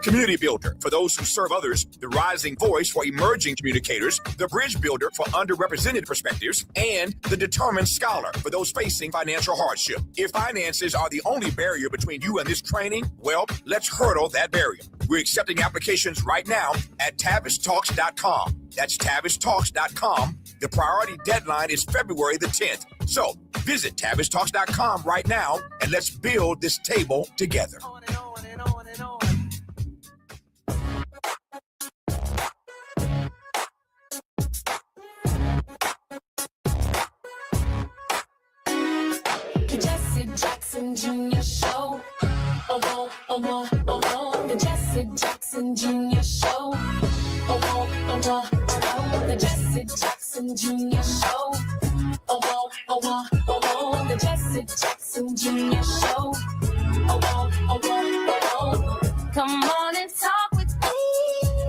Community Builder for those who serve others, the rising voice for emerging communicators, the Bridge Builder for underrepresented perspectives, and the Determined Scholar for those facing financial hardship. If finances are the only barrier between you and this training, well, let's hurdle that barrier. We're accepting applications right now at TavisTalks.com. That's TavisTalks.com. The priority deadline is February the 10th. So visit TavisTalks.com right now and let's build this table together. On and on and on and on. Jesse Jackson Jr. Show. The Jesse Jackson Jr. Show. The Jesse Jackson Jr. Show. The Jesse Jackson Jr. Show. Come on and talk with me.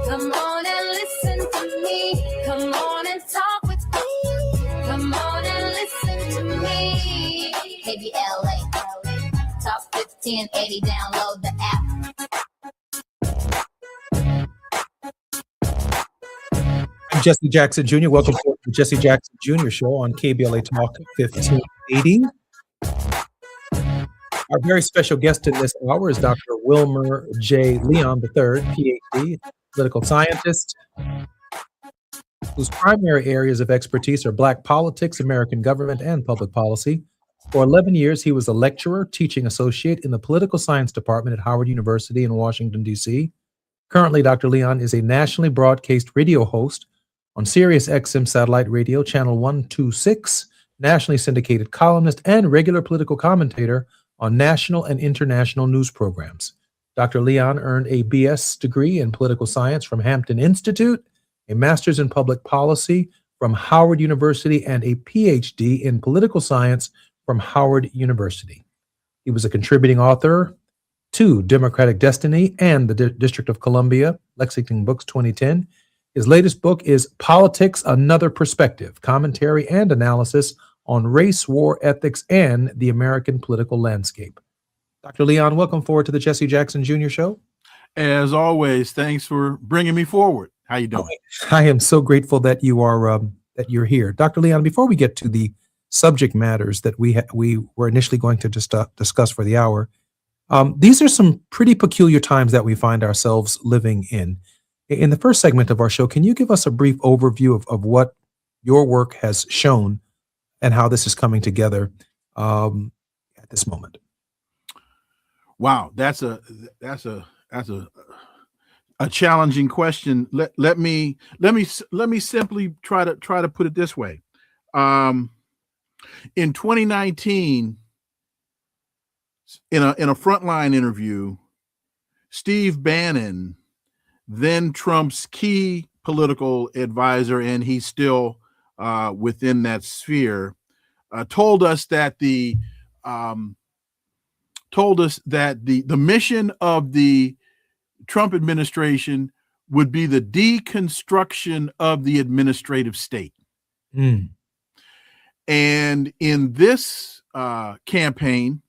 Come on and listen to me. Come on and talk with me. Come on and listen to me. KBLA, Top 1580, download the app. I'm Jesse Jackson Jr. Welcome to the Jesse Jackson Jr. Show on KBLA Talk 1580. Our very special guest in this hour is Dr. Wilmer J. Leon III, PhD, political scientist, whose primary areas of expertise are Black politics, American government, and public policy. For 11 years, he was a lecturer, teaching associate in the political science department at Howard University in Washington, D.C. Currently, Dr. Leon is a nationally broadcast radio host on Sirius XM satellite radio, channel 126, nationally syndicated columnist, and regular political commentator on national and international news programs. Dr. Leon earned a BS degree in political science from Hampton Institute, a master's in public policy from Howard University, and a PhD in political science from Howard University. He was a contributing author to Democratic Destiny and the District of Columbia, Lexington Books 2010. His latest book is Politics, Another Perspective, Commentary and Analysis on Race, War, Ethics, and the American Political Landscape. Dr. Leon, welcome forward to the Jesse Jackson Jr. Show. As always, thanks for bringing me forward. How you doing? I am so grateful that you're here. Dr. Leon, before we get to the subject matters that we were initially going to discuss for the hour, these are some pretty peculiar times that we find ourselves living in. In the first segment of our show, can you give us a brief overview of what your work has shown and how this is coming together at this moment? Wow, that's a challenging question. Let me simply try to put it this way. In 2019, in a Frontline interview, Steve Bannon, then Trump's key political advisor, and he's still within that sphere, told us that the mission of the Trump administration would be the deconstruction of the administrative state. Mm. And in this campaign,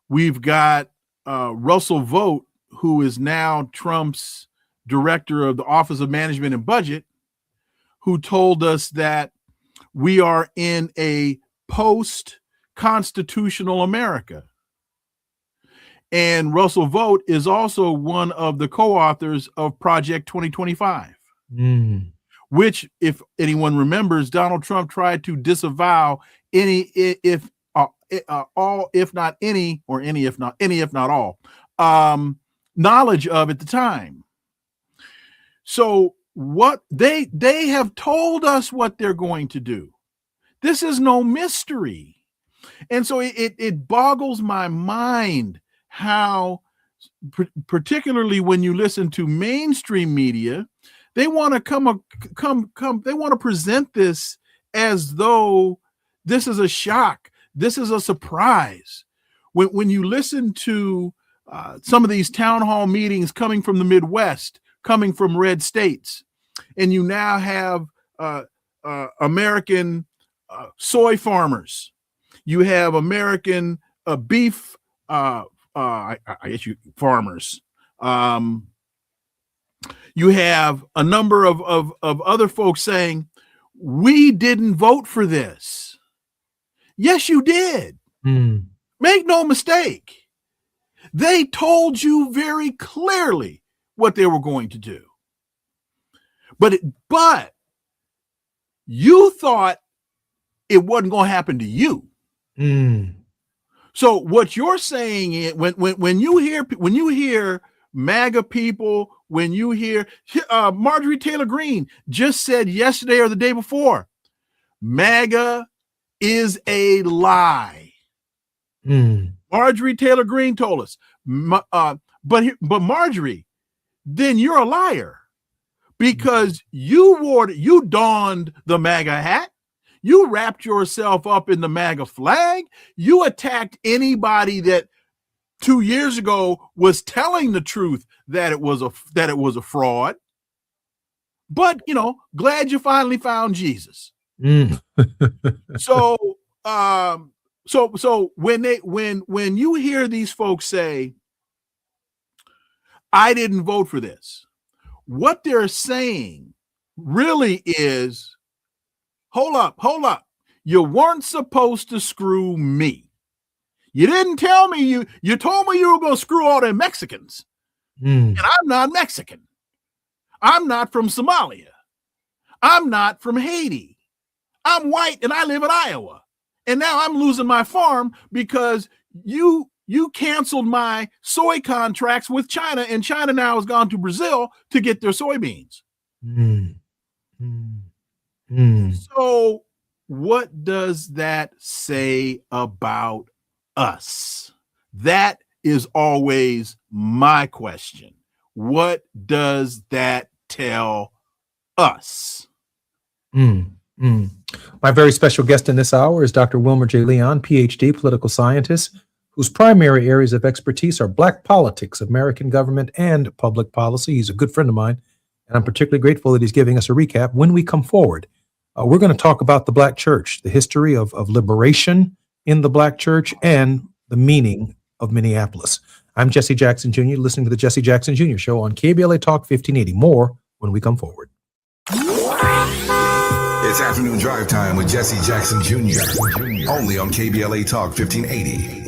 we've got Russell Vought, who is now Trump's director of the Office of Management and Budget, who told us that we are in a post-constitutional America. And Russell Vought is also one of the co-authors of Project 2025, which, if anyone remembers, Donald Trump tried to disavow any, if not any, or any, if not all, knowledge of at the time. So what they have told us what they're going to do. This is no mystery. And so it boggles my mind how, particularly when you listen to mainstream media, they want to they want to present this as though this is a shock. This is a surprise. When you listen to some of these town hall meetings coming from the Midwest, coming from red states, and you now have American soy farmers, you have American beef farmers. You have a number of other folks saying, we didn't vote for this. Yes, you did. Make no mistake. They told you very clearly what they were going to do. But you thought it wasn't going to happen to you. So what you're saying is, when you hear MAGA people, when you hear Marjorie Taylor Greene just said yesterday or the day before, MAGA is a lie. Marjorie Taylor Greene told us, but Marjorie, then you're a liar, because you donned the MAGA hat. You wrapped yourself up in the MAGA flag. You attacked anybody that 2 years ago was telling the truth that it was a fraud. But glad you finally found Jesus. So when you hear these folks say, I didn't vote for this, what they're saying really is, hold up. You weren't supposed to screw me. You didn't tell me you told me you were going to screw all them Mexicans. And I'm not Mexican. I'm not from Somalia. I'm not from Haiti. I'm white and I live in Iowa. And now I'm losing my farm because you canceled my soy contracts with China, and China now has gone to Brazil to get their soybeans. So what does that say about us? That is always my question. What does that tell us? My very special guest in this hour is Dr. Wilmer J. Leon, PhD, political scientist, whose primary areas of expertise are Black politics, American government, and public policy. He's a good friend of mine, and I'm particularly grateful that he's giving us a recap. When we come forward, we're going to talk about the Black church, the history of liberation in the Black church, and the meaning of Minneapolis. I'm Jesse Jackson Jr., listening to the Jesse Jackson Jr. Show on KBLA Talk 1580. More when we come forward. It's afternoon drive time with Jesse Jackson Jr. Only on KBLA Talk 1580.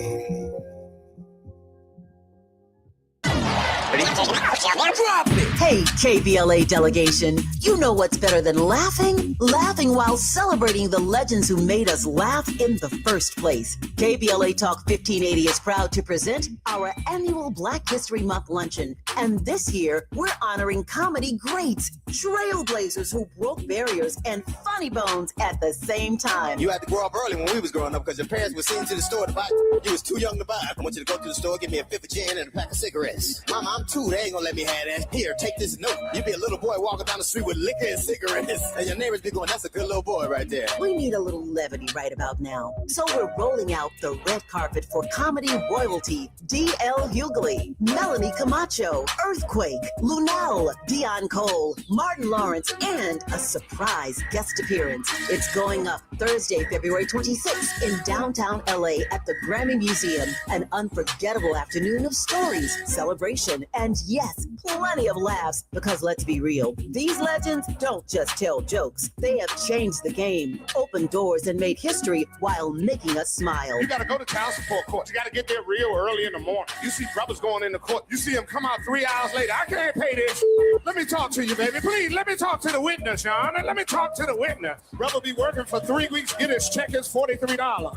Hey, KBLA delegation, you know what's better than laughing? Laughing while celebrating the legends who made us laugh in the first place. KBLA Talk 1580 is proud to present our annual Black History Month luncheon. And this year, we're honoring comedy greats, trailblazers who broke barriers, and funny bones at the same time. You had to grow up early when we was growing up because your parents were sending to the store to buy. You was too young to buy. I want you to go to the store, give me a fifth of gin and a pack of cigarettes. Mama, I'm 2. They ain't gonna let me have that. Here, take this note. You be a little boy walking down the street with liquor and cigarettes, and your neighbors be going, that's a good little boy right there. We need a little levity right about now. So we're rolling out the red carpet for comedy royalty. D.L. Hughley, Melanie Camacho, Earthquake, Lunel, Dion Cole, Martin Lawrence, and a surprise guest appearance. It's going up Thursday, February 26th in downtown LA at the Grammy Museum. An unforgettable afternoon of stories, celebration, and yes, plenty of laughs. Because let's be real, these legends don't just tell jokes. They have changed the game, opened doors, and made history while making us smile. You gotta go to child support court. You gotta get there real early in the morning. You see brothers going into court. You see them come out 3 hours later. I can't pay this. Let me talk to you, baby. Please, let me talk to the witness, Sean. Let me talk to the witness. Brother be working for 3 weeks, get his check is $43.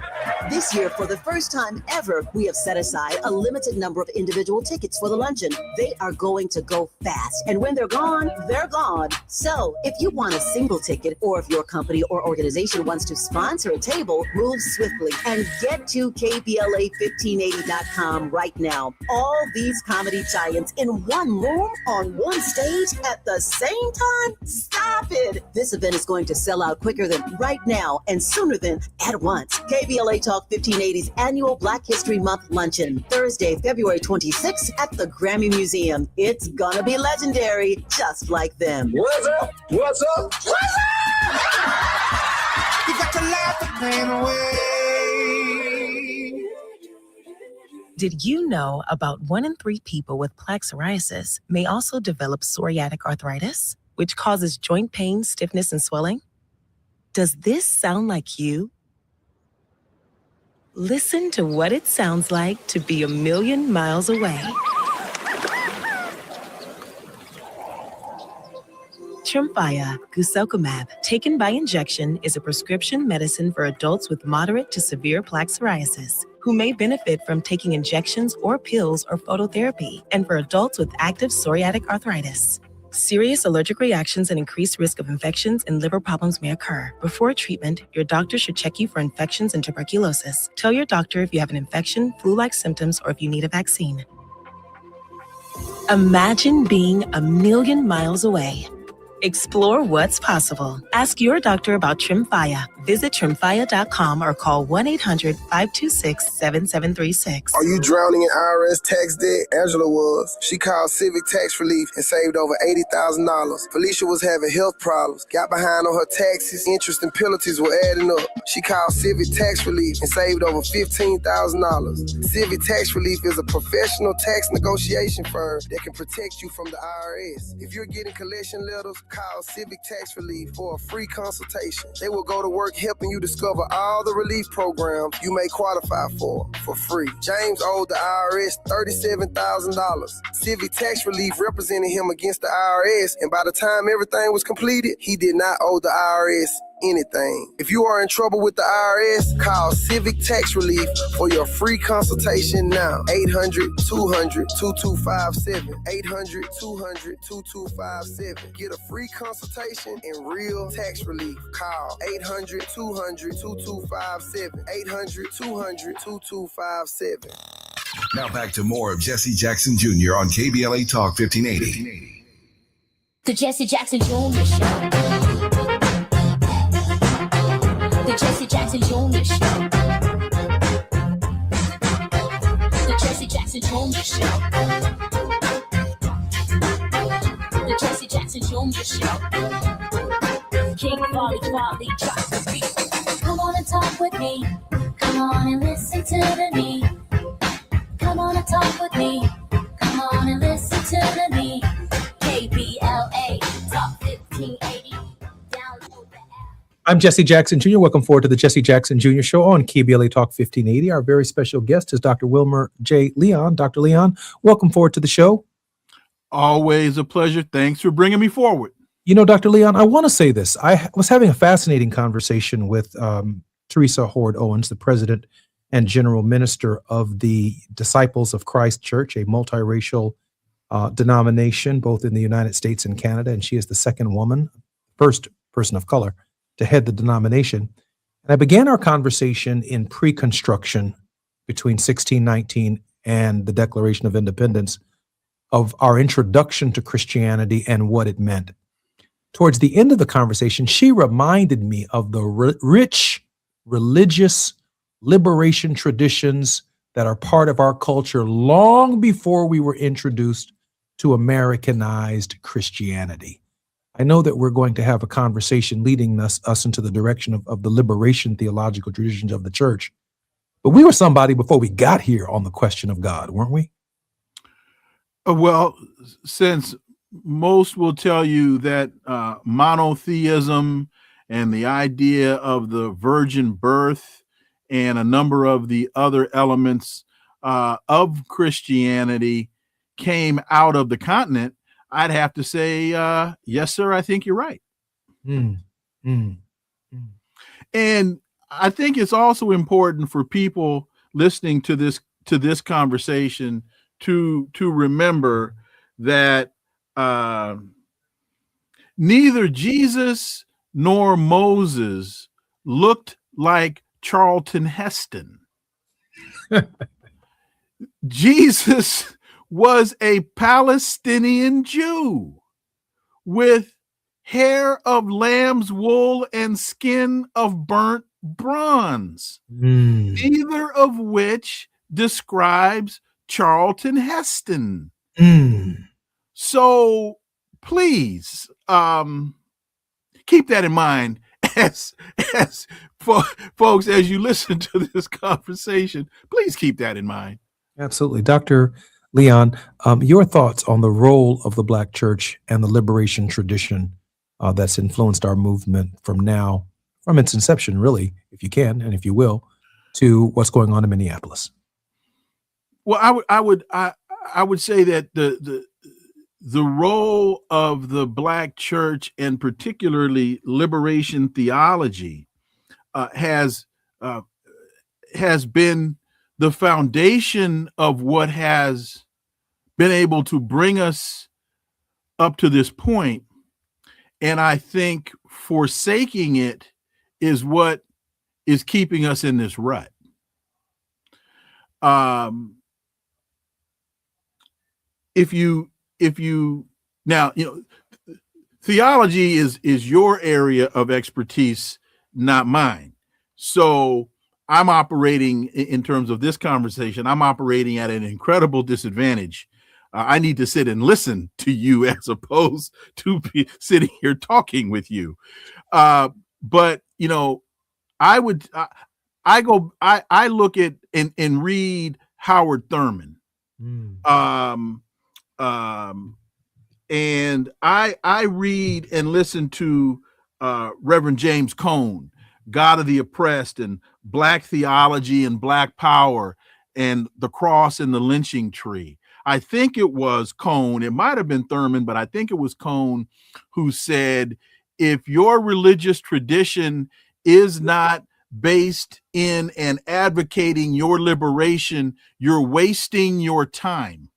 This year, for the first time ever, we have set aside a limited number of individual tickets for the luncheon. They are going to go fast, and when they're gone, they're gone. So if you want a single ticket, or if your company or organization wants to sponsor a table, move swiftly and get to KBLA1580.com right now. All these comedy giants in one room on one stage at the same time? Stop it! This event is going to sell out quicker than right now and sooner than at once. KBLA Talk 1580's annual Black History Month luncheon, Thursday, February 26th at the Grammy Museum. It's gonna be legendary, just like them. What's up? What's up? What's up? You got to laugh the pain away. Did you know about 1 in 3 people with plaque psoriasis may also develop psoriatic arthritis, which causes joint pain, stiffness, and swelling? Does this sound like you? Listen to what it sounds like to be a million miles away. Tremfya guselkumab, taken by injection, is a prescription medicine for adults with moderate to severe plaque psoriasis who may benefit from taking injections or pills or phototherapy, and for adults with active psoriatic arthritis. Serious allergic reactions and increased risk of infections and liver problems may occur. Before treatment, your doctor should check you for infections and tuberculosis. Tell your doctor if you have an infection, flu-like symptoms, or if you need a vaccine. Imagine being a million miles away. Explore what's possible. Ask your doctor about Tremfya. Visit Tremfya.com or call 1-800-526-7736. Are you drowning in IRS tax debt? Angela was. She called Civic Tax Relief and saved over $80,000. Felicia was having health problems, got behind on her taxes, interest and penalties were adding up. She called Civic Tax Relief and saved over $15,000. Civic Tax Relief is a professional tax negotiation firm that can protect you from the IRS. If you're getting collection letters, call Civic Tax Relief for a free consultation. They will go to work helping you discover all the relief programs you may qualify for free. James owed the IRS $37,000. Civic Tax Relief represented him against the IRS, and by the time everything was completed, he did not owe the IRS anything. If you are in trouble with the IRS, call Civic Tax Relief for your free consultation now. 800-200-2257. 800-200-2257. Get a free consultation and real tax relief. Call 800-200-2257. 800-200-2257. Now back to more of Jesse Jackson Jr. on KBLA Talk 1580. The Jesse Jackson Jr. Show. The Jesse Jackson Jr. Show. The Jesse Jackson Jr. Show. The Jesse Jackson Jr. Show. King Wally drop the beat. Come on and talk with me. Come on and listen to the me. Come on and talk with me. Come on and listen to the me. KBLA Talk 1580. Download the app. I'm Jesse Jackson Jr. Welcome forward to the Jesse Jackson Jr. Show on KBLA Talk 1580. Our very special guest is Dr. Wilmer J. Leon. Dr. Leon, welcome forward to the show. Always a pleasure. Thanks for bringing me forward. You know, Dr. Leon, I want to say this. I was having a fascinating conversation with Teresa Horde Owens, the president and general minister of the Disciples of Christ Church, a multiracial denomination, both in the United States and Canada. And she is the first person of color to head the denomination. And I began our conversation in pre-construction between 1619 and the Declaration of Independence of our introduction to Christianity and what it meant. Towards the end of the conversation, she reminded me of the rich religious liberation traditions that are part of our culture long before we were introduced to Americanized Christianity. I know that we're going to have a conversation leading us into the direction of the liberation theological traditions of the church. But we were somebody before we got here on the question of God, weren't we? Well, since most will tell you that monotheism and the idea of the virgin birth and a number of the other elements of Christianity came out of the continent, I'd have to say, yes, sir, I think you're right. And I think it's also important for people listening to this conversation to remember that neither Jesus nor Moses looked like Charlton Heston. Jesus was a Palestinian Jew with hair of lamb's wool and skin of burnt bronze, neither of which describes Charlton Heston. So please keep that in mind as folks, as you listen to this conversation, please keep that in mind. Absolutely. Dr. Leon, your thoughts on the role of the Black church and the liberation tradition that's influenced our movement from its inception, really, if you can, and if you will, to what's going on in Minneapolis. Well, I would say that the role of the Black church and particularly liberation theology has been the foundation of what has been able to bring us up to this point. And I think forsaking it is what is keeping us in this rut. If you now, theology is your area of expertise, not mine. So I'm operating in terms of this conversation, I'm operating at an incredible disadvantage. I need to sit and listen to you as opposed to be sitting here talking with you. But I look at and read Howard Thurman. And I read and listen to Reverend James Cone, God of the Oppressed, and Black Theology and Black Power, and the Cross and the Lynching Tree. I think it was Cone, it might have been Thurman, but I think it was Cone who said, if your religious tradition is not based in and advocating your liberation, you're wasting your time.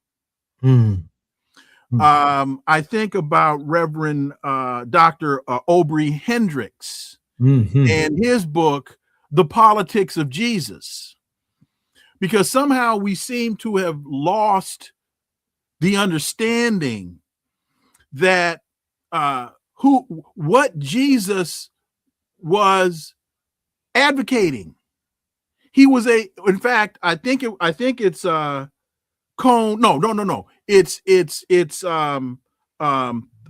I think about Reverend Dr. Aubrey Hendricks and his book, The Politics of Jesus, because somehow we seem to have lost the understanding that what Jesus was advocating. He was in fact, I think it's Cone. No. It's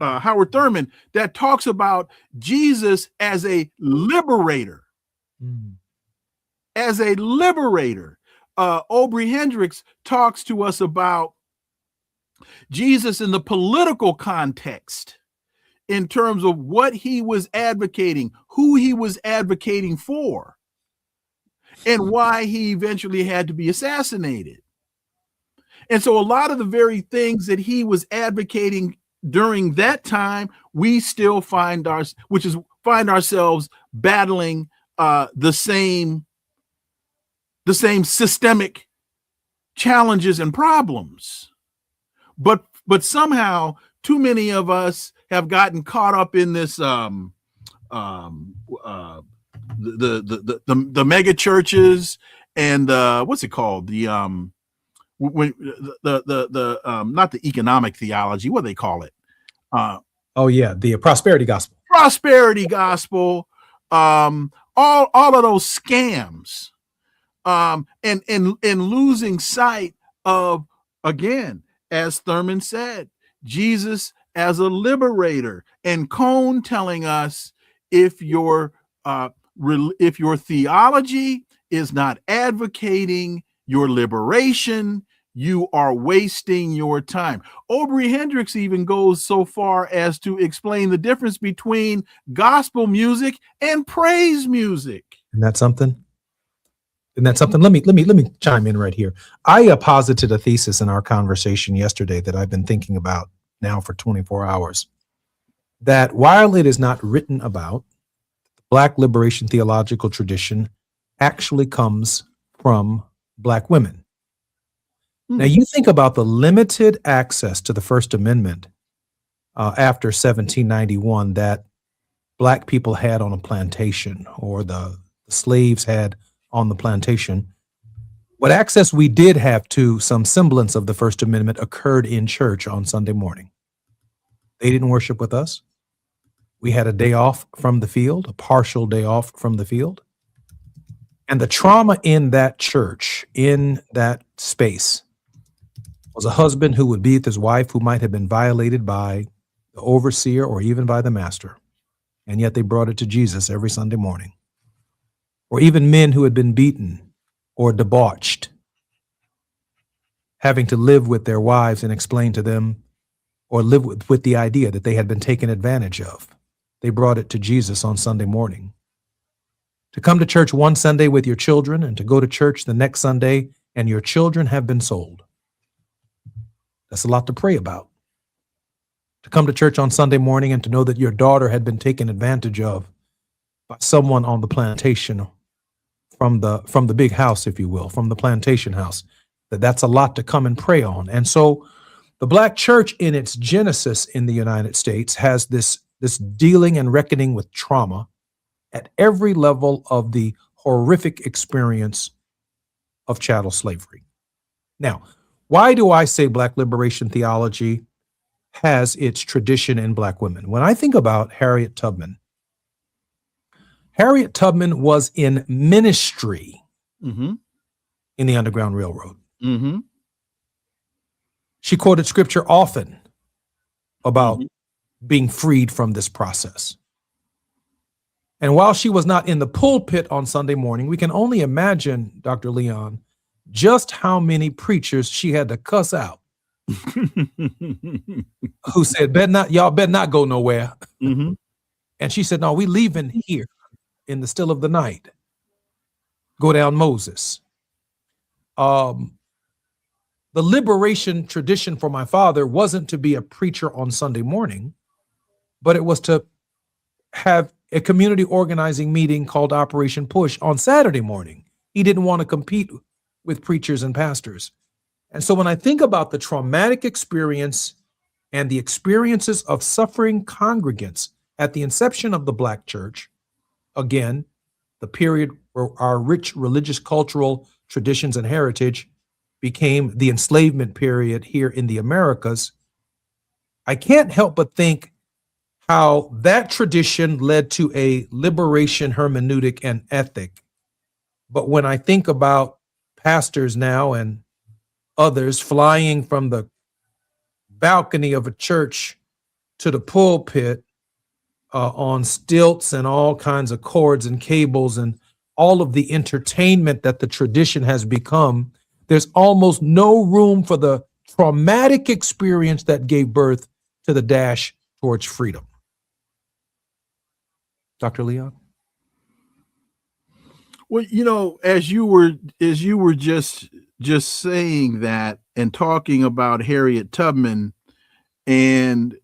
Howard Thurman that talks about Jesus as a liberator. As a liberator. Aubrey Hendricks talks to us about Jesus in the political context in terms of what he was advocating, who he was advocating for, and why he eventually had to be assassinated. And so a lot of the very things that he was advocating during that time, we still find ourselves battling the same systemic challenges and problems. But somehow too many of us have gotten caught up in this the mega churches and what's it called, the when the not the economic theology, what do they call it, the prosperity gospel, all of those scams, and losing sight of, again, as Thurman said, Jesus as a liberator, and Cone telling us if your theology is not advocating your liberation, you are wasting your time. Aubrey Hendricks even goes so far as to explain the difference between gospel music and praise music. Isn't that something? Let me chime in right here. I posited a thesis in our conversation yesterday that I've been thinking about now for 24 hours. That while it is not written about, the Black liberation theological tradition actually comes from Black women. Now, you think about the limited access to the First Amendment after 1791 that Black people had on a plantation, or the slaves had on the plantation. What access we did have to some semblance of the First Amendment occurred in church on Sunday morning. They didn't worship with us. We had a day off from the field, a partial day off from the field. And the trauma in that church, in that space, was a husband who would beat his wife who might have been violated by the overseer or even by the master. And yet they brought it to Jesus every Sunday morning. Or even men who had been beaten or debauched, having to live with their wives and explain to them, or live with the idea that they had been taken advantage of. They brought it to Jesus on Sunday morning. To come to church one Sunday with your children and to go to church the next Sunday and your children have been sold. That's a lot to pray about. To come to church on Sunday morning and to know that your daughter had been taken advantage of by someone on the plantation, from the big house, if you will, from the plantation house, that's a lot to come and pray on. And so the Black church in its genesis in the United States has this dealing and reckoning with trauma at every level of the horrific experience of chattel slavery. Now, why do I say Black liberation theology has its tradition in Black women? When I think about Harriet Tubman was in ministry in the Underground Railroad. Mm-hmm. She quoted scripture often about being freed from this process. And while she was not in the pulpit on Sunday morning, we can only imagine, Dr. Leon, just how many preachers she had to cuss out who said, y'all better not go nowhere. Mm-hmm. And she said, no, we leaving here in the still of the night. Go down Moses. The liberation tradition for my father wasn't to be a preacher on Sunday morning, but it was to have a community organizing meeting called Operation Push on Saturday morning. He didn't want to compete with preachers and pastors. And so when I think about the traumatic experience and the experiences of suffering congregants at the inception of the Black church, again, the period where our rich religious cultural traditions and heritage became the enslavement period here in the Americas, I can't help but think how that tradition led to a liberation hermeneutic and ethic. But when I think about pastors now and others flying from the balcony of a church to the pulpit on stilts and all kinds of cords and cables and all of the entertainment that the tradition has become, there's almost no room for the traumatic experience that gave birth to the dash towards freedom. Dr. Leon? Well, you know, as you were just saying that, and talking about Harriet Tubman, and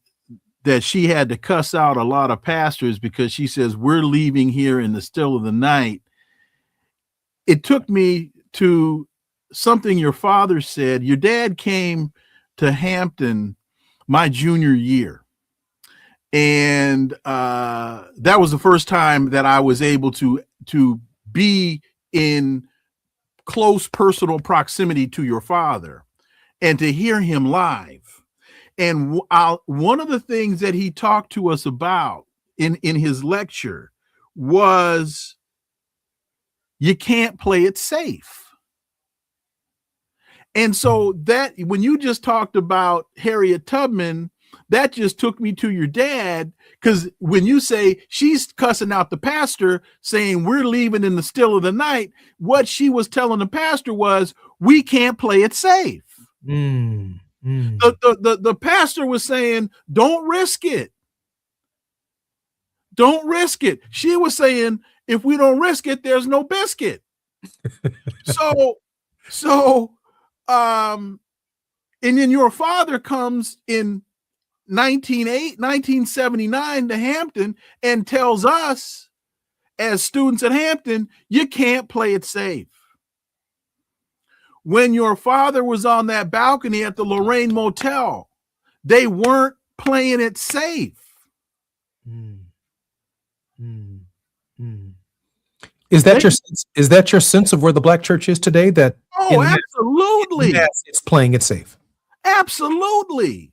that she had to cuss out a lot of pastors because she says, we're leaving here in the still of the night. It took me to something your father said. Your dad came to Hampton my junior year. And that was the first time that I was able to be in close personal proximity to your father and to hear him live. And one of the things that he talked to us about in his lecture was you can't play it safe. And so that when you just talked about Harriet Tubman, that just took me to your dad, because when you say she's cussing out the pastor, saying we're leaving in the still of the night, what she was telling the pastor was, we can't play it safe. The pastor was saying, don't risk it. Don't risk it. She was saying, if we don't risk it, there's no biscuit. And then your father comes in 1979 to Hampton and tells us as students at Hampton, you can't play it safe. When your father was on that balcony at the Lorraine Motel, they weren't playing it safe. Is that your sense of where the Black church is today? That absolutely, it's playing it safe. Absolutely.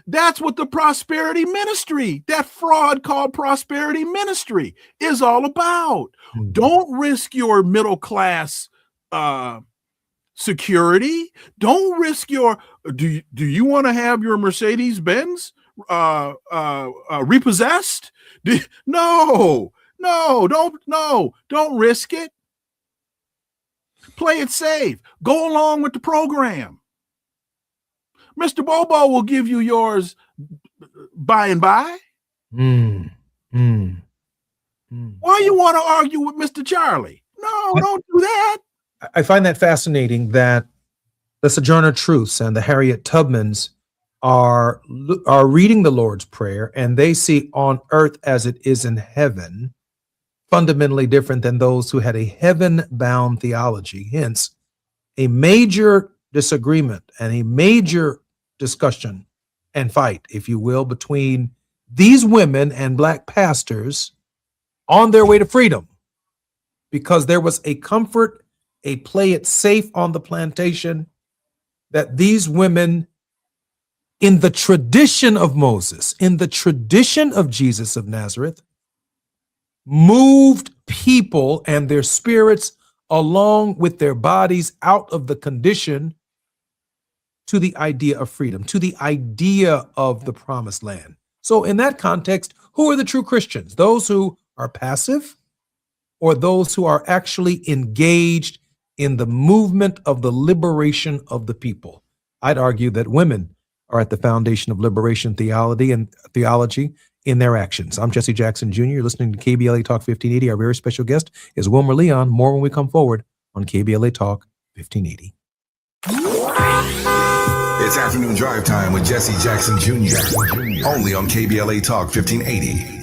That's what the prosperity ministry, that fraud called prosperity ministry, is all about. Don't risk your middle class security. Don't risk your. Do you want to have your Mercedes Benz repossessed? No, don't risk it. Play it safe. Go along with the program. Mr. Bobo will give you yours by and by. Why you want to argue with Mr. Charlie? No, don't do that. I find that fascinating that the Sojourner Truths and the Harriet Tubmans are reading the Lord's Prayer, and they see on earth as it is in heaven, fundamentally different than those who had a heaven-bound theology. Hence, a major disagreement and a major discussion and fight, if you will, between these women and Black pastors on their way to freedom, because there was a comfort, a play it safe on the plantation that these women, in the tradition of Moses, in the tradition of Jesus of Nazareth, moved people and their spirits along with their bodies out of the condition to the idea of freedom, to the idea of the promised land. So in that context, who are the true Christians? Those who are passive, or those who are actually engaged in the movement of the liberation of the people? I'd argue that women are at the foundation of liberation theology in their actions. I'm Jesse Jackson Jr. You're listening to KBLA Talk 1580. Our very special guest is Wilmer Leon. More when we come forward on KBLA Talk 1580. It's afternoon drive time with Jesse Jackson Jr. Only on KBLA Talk 1580.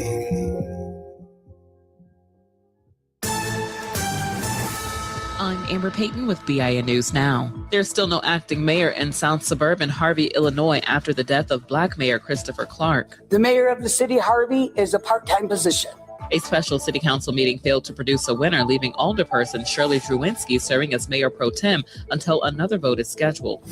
I'm Amber Payton with BIN News Now. There's still no acting mayor in South Suburban Harvey, Illinois, after the death of Black Mayor Christopher Clark. The mayor of the city, Harvey, is a part-time position. A special city council meeting failed to produce a winner, leaving alderperson Shirley Drewinski serving as mayor pro tem until another vote is scheduled.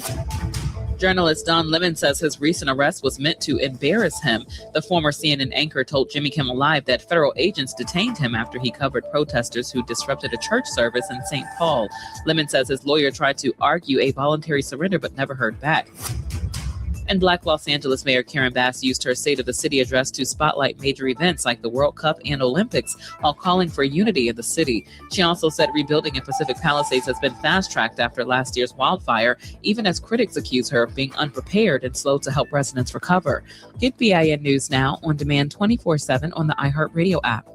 Journalist Don Lemon says his recent arrest was meant to embarrass him. The former CNN anchor told Jimmy Kimmel Live that federal agents detained him after he covered protesters who disrupted a church service in St. Paul. Lemon says his lawyer tried to argue a voluntary surrender but never heard back. And Black Los Angeles Mayor Karen Bass used her State of the City address to spotlight major events like the World Cup and Olympics while calling for unity in the city. She also said rebuilding in Pacific Palisades has been fast-tracked after last year's wildfire, even as critics accuse her of being unprepared and slow to help residents recover. Get BIN News Now on demand 24/7 on the iHeartRadio app.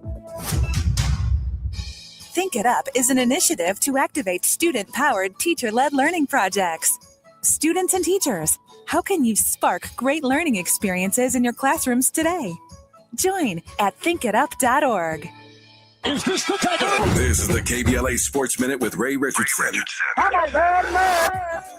Think It Up is an initiative to activate student-powered, teacher-led learning projects. Students and teachers, how can you spark great learning experiences in your classrooms today? Join at thinkitup.org. This is the KBLA Sports Minute with Ray Richardson.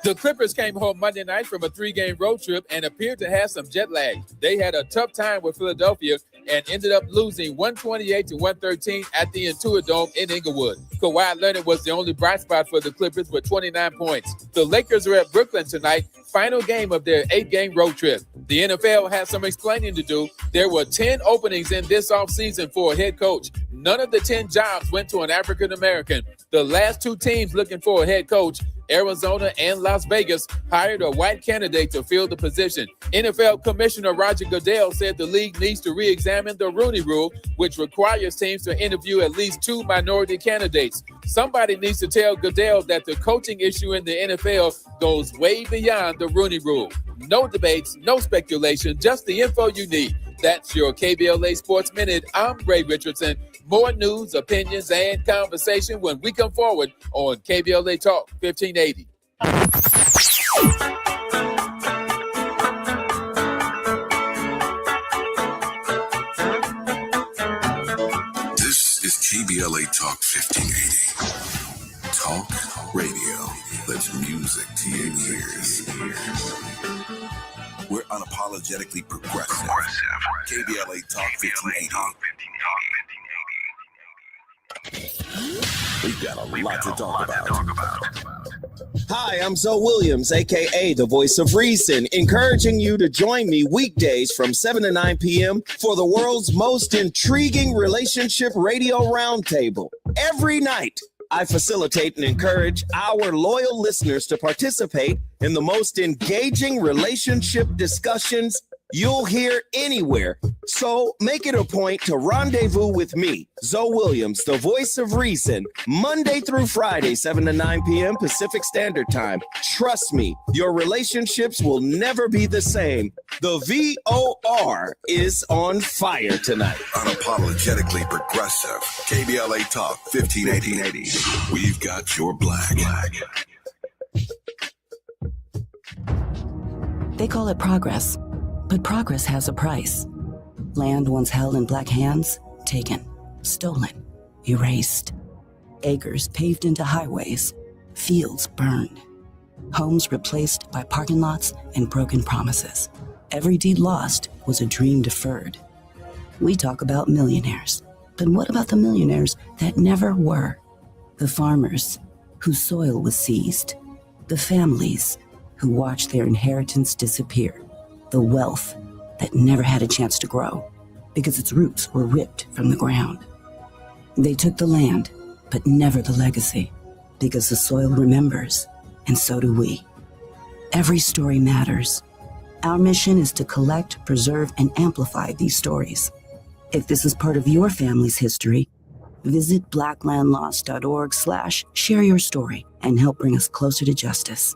The Clippers came home Monday night from a 3-game road trip and appeared to have some jet lag. They had a tough time with Philadelphia and ended up losing 128-113 at the Intuit Dome in Inglewood. Kawhi Leonard was the only bright spot for the Clippers with 29 points. The Lakers are at Brooklyn tonight, final game of their 8-game road trip. The NFL has some explaining to do. There were 10 openings in this offseason for a head coach. None of the 10 jobs went to an African American. The last 2 teams looking for a head coach, Arizona and Las Vegas, hired a white candidate to fill the position. NFL Commissioner Roger Goodell said the league needs to re-examine the Rooney Rule, which requires teams to interview at least 2 minority candidates. Somebody needs to tell Goodell that the coaching issue in the NFL goes way beyond the Rooney Rule. No debates, no speculation, just the info you need. That's your KBLA Sports Minute. I'm Ray Richardson. More news, opinions, and conversation when we come forward on KBLA Talk 1580. This is KBLA Talk 1580. Talk radio that's music to your ears. We're unapologetically progressive. KBLA Talk 1580. We've got a lot to talk about. Hi, I'm Zoe Williams, a.k.a. the Voice of Reason, encouraging you to join me weekdays from 7 to 9 p.m. for the world's most intriguing relationship radio roundtable. Every night, I facilitate and encourage our loyal listeners to participate in the most engaging relationship discussions you'll hear anywhere. So make it a point to rendezvous with me, Zoe Williams, the Voice of Reason, Monday through Friday, 7 to 9 p.m. Pacific Standard Time. Trust me, your relationships will never be the same. The VOR is on fire tonight. Unapologetically progressive. KBLA Talk 1580. We've got your black. They call it progress. But progress has a price. Land once held in black hands, taken, stolen, erased. Acres paved into highways, fields burned. Homes replaced by parking lots and broken promises. Every deed lost was a dream deferred. We talk about millionaires, but what about the millionaires that never were? The farmers whose soil was seized. The families who watched their inheritance disappear. The wealth that never had a chance to grow because its roots were ripped from the ground. They took the land, but never the legacy, because the soil remembers, and so do we. Every story matters. Our mission is to collect, preserve, and amplify these stories. If this is part of your family's history, visit blacklandlost.org/share your story and help bring us closer to justice.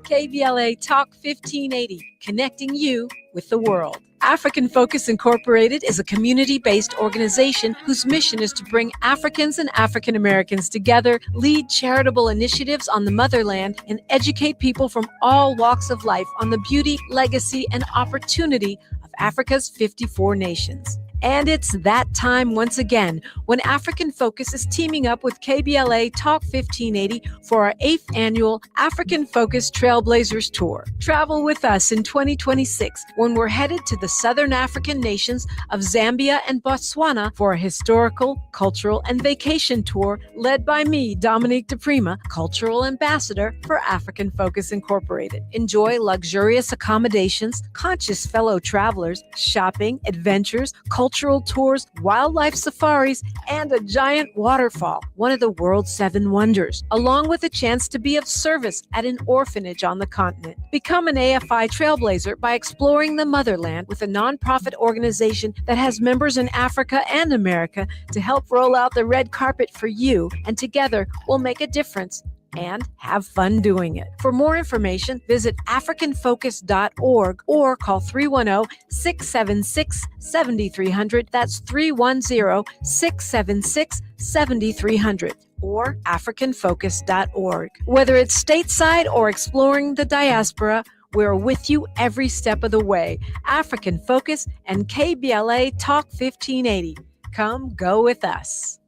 KBLA Talk 1580, connecting you with the world. African Focus Incorporated is a community-based organization whose mission is to bring Africans and African Americans together, lead charitable initiatives on the motherland, and educate people from all walks of life on the beauty, legacy, and opportunity of Africa's 54 nations. And it's that time once again when African Focus is teaming up with KBLA Talk 1580 for our 8th annual African Focus Trailblazers Tour. Travel with us in 2026 when we're headed to the Southern African nations of Zambia and Botswana for a historical, cultural, and vacation tour led by me, Dominique DePrima, Cultural Ambassador for African Focus Incorporated. Enjoy luxurious accommodations, conscious fellow travelers, shopping, adventures, cultural tours, wildlife safaris, and a giant waterfall, one of the world's 7 wonders, along with a chance to be of service at an orphanage on the continent. Become an AFI trailblazer by exploring the motherland with a nonprofit organization that has members in Africa and America to help roll out the red carpet for you, and together we'll make a difference and have fun doing it. For more information, visit africanfocus.org or call 310-676-7300. That's 310-676-7300. or AfricanFocus.org. Whether it's stateside or exploring the diaspora, we're with you every step of the way. African Focus and KBLA Talk 1580. Come go with us.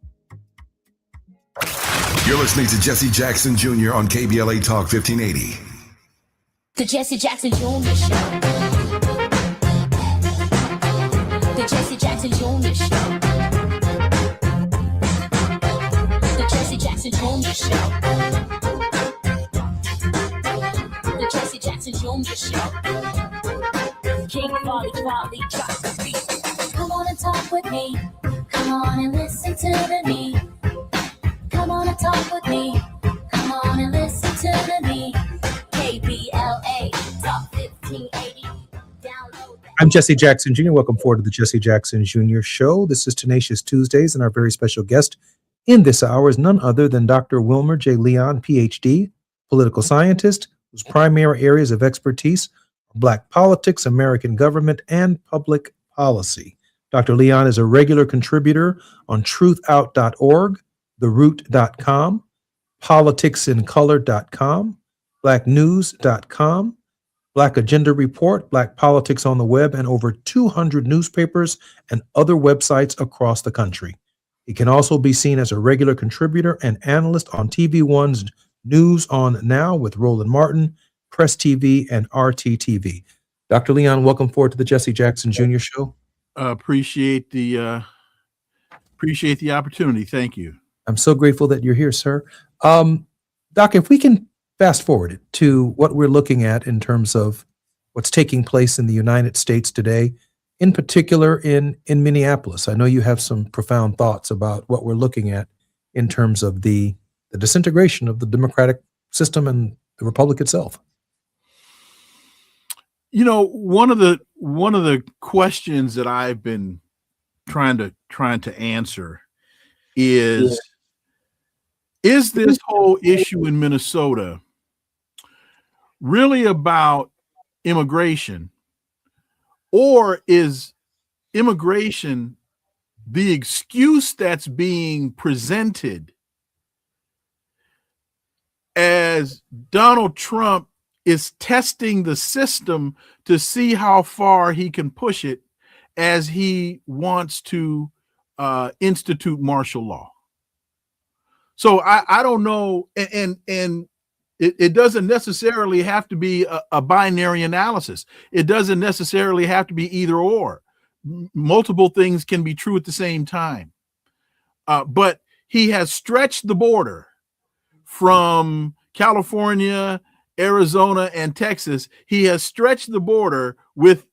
You're listening to Jesse Jackson Jr. on KBLA Talk 1580. The Jesse Jackson Jr. Show. The Jesse Jackson Jr. Show. The Jesse Jackson Jr. Show. The Jesse Jackson Jr. Show. King Quality drops the beat. Come on and talk with me. Come on and listen to me. Come on and talk with me. Come on and listen to me. KBLA Talk 1580. Download that. I'm Jesse Jackson Jr. Welcome forward to the Jesse Jackson Jr. Show. This is Tenacious Tuesdays, and our very special guest in this hour is none other than Dr. Wilmer J. Leon, PhD, political scientist, whose primary areas of expertise are Black politics, American government, and public policy. Dr. Leon is a regular contributor on truthout.org, theroot.com, politicsincolor.com, blacknews.com, Black Agenda Report, Black Politics on the Web, and over 200 newspapers and other websites across the country. He can also be seen as a regular contributor and analyst on TV One's News on Now with Roland Martin, Press TV, and RTTV. Dr. Leon, welcome forward to the Jesse Jackson Jr. Show. Appreciate the opportunity. Thank you. I'm so grateful that you're here, sir. Doc, if we can fast forward it to what we're looking at in terms of what's taking place in the United States today, in particular in Minneapolis. I know you have some profound thoughts about what we're looking at in terms of the disintegration of the democratic system and the republic itself. You know, one of the questions that I've been trying to answer is this whole issue in Minnesota really about immigration, or is immigration the excuse that's being presented as Donald Trump is testing the system to see how far he can push it as he wants to institute martial law? So I don't know, and it doesn't necessarily have to be a binary analysis. It doesn't necessarily have to be either or. Multiple things can be true at the same time. But he has stretched the border from California, Arizona, and Texas. He has stretched the border with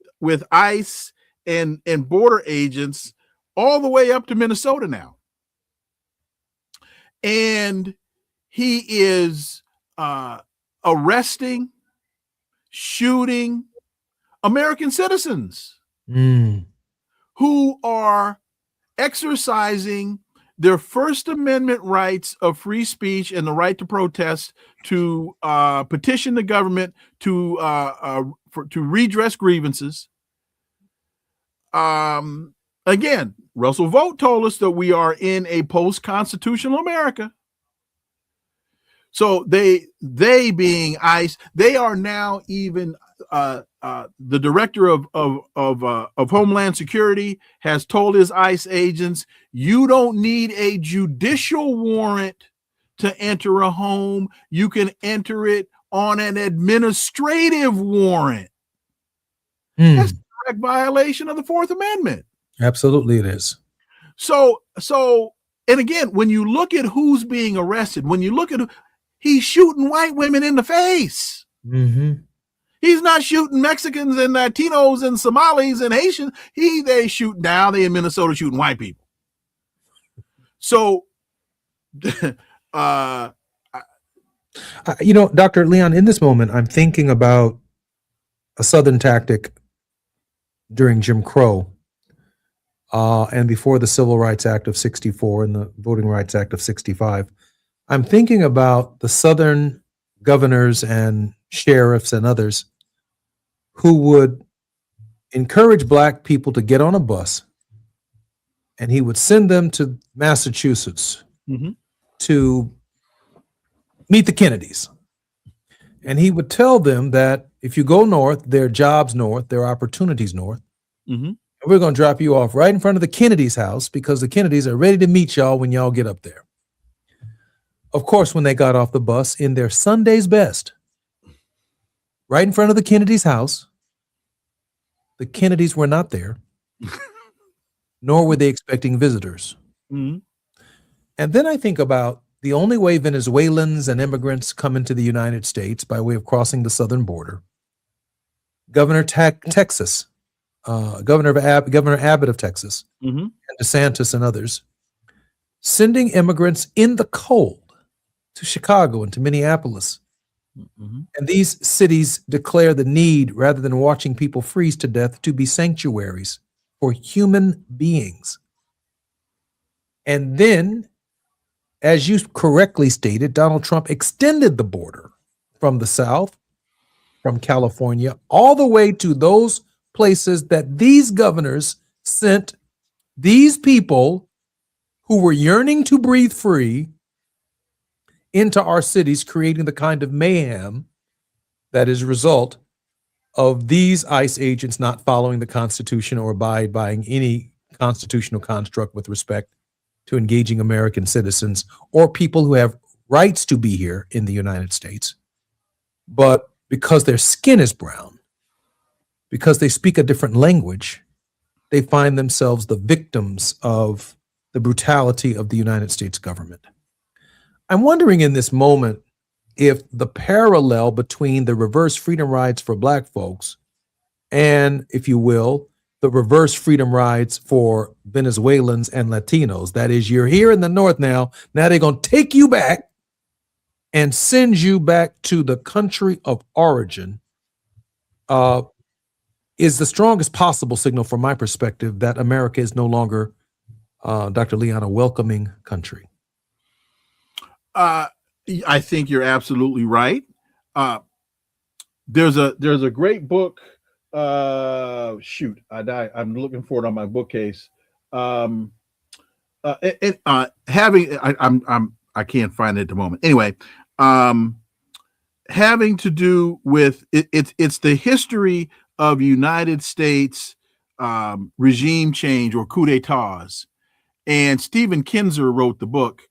ICE and border agents all the way up to Minnesota now. And he is arresting, shooting American citizens who are exercising their First Amendment rights of free speech and the right to protest, to petition the government to redress grievances. Again, Russell Vogt told us that we are in a post-constitutional America. So they being ICE, they are now even the director of Homeland Security has told his ICE agents, you don't need a judicial warrant to enter a home. You can enter it on an administrative warrant. That's a direct violation of the Fourth Amendment. Absolutely it is. So, and again, when you look at who's being arrested, when you look at he's shooting white women in the face. He's not shooting Mexicans and Latinos and Somalis and Haitians. They shoot now. They in Minnesota shooting white people. So, you know, Dr. Leon, in this moment, I'm thinking about a Southern tactic during Jim Crow and before the Civil Rights Act of 64 and the Voting Rights Act of 65. I'm thinking about the Southern governors and sheriffs and others who would encourage Black people to get on a bus, and he would send them to Massachusetts to meet the Kennedys. And he would tell them that if you go north, there are jobs north, there are opportunities north. Mm-hmm. And we're going to drop you off right in front of the Kennedys' house because the Kennedys are ready to meet y'all when y'all get up there. Of course, when they got off the bus in their Sunday's best, right in front of the Kennedys' house, the Kennedys were not there, nor were they expecting visitors. Mm-hmm. And then I think about the only way Venezuelans and immigrants come into the United States by way of crossing the southern border. Governor Texas, Governor Abbott of Texas, mm-hmm. and DeSantis and others, sending immigrants in the cold to Chicago and to Minneapolis. Mm-hmm. And these cities declare the need, rather than watching people freeze to death, to be sanctuaries for human beings. And then, as you correctly stated, Donald Trump extended the border from the South, from California, all the way to those places that these governors sent these people who were yearning to breathe free into our cities, creating the kind of mayhem that is a result of these ICE agents not following the Constitution or abide by any constitutional construct with respect to engaging American citizens or people who have rights to be here in the United States. But because their skin is brown, because they speak a different language, they find themselves the victims of the brutality of the United States government. I'm wondering in this moment if the parallel between the reverse freedom rides for Black folks and, if you will, the reverse freedom rides for Venezuelans and Latinos, that is, you're here in the North now they're going to take you back and send you back to the country of origin, is the strongest possible signal from my perspective that America is no longer, Dr. Leon, a welcoming country. I think you're absolutely right. There's a great book. I'm looking for it on my bookcase. I can't find it at the moment. Anyway, having to do with it's the history of United States regime change or coup d'etats, and Stephen Kinzer wrote the book.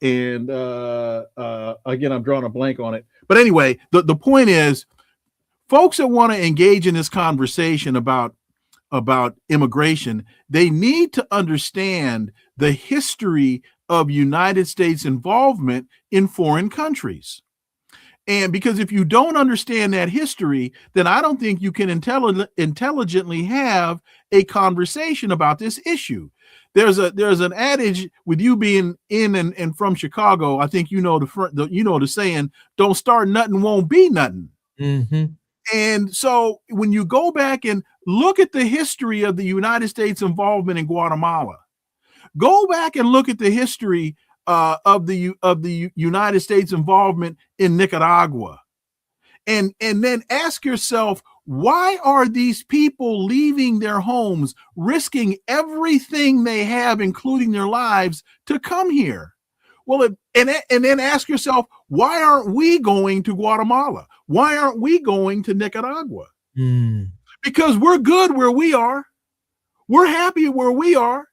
And again, I'm drawing a blank on it. But anyway, the point is, folks that want to engage in this conversation about immigration, they need to understand the history of United States involvement in foreign countries. And because if you don't understand that history, then I don't think you can intelligently have a conversation about this issue. There's an adage with you being in and from Chicago. I think you know the saying, "Don't start nothing, won't be nothing." Mm-hmm. And so when you go back and look at the history of the United States involvement in Guatemala, go back and look at the history of the United States involvement in Nicaragua, and then ask yourself, why are these people leaving their homes, risking everything they have, including their lives, to come here? Well, and then ask yourself, why aren't we going to Guatemala? Why aren't we going to Nicaragua? Because we're good where we are. We're happy where we are.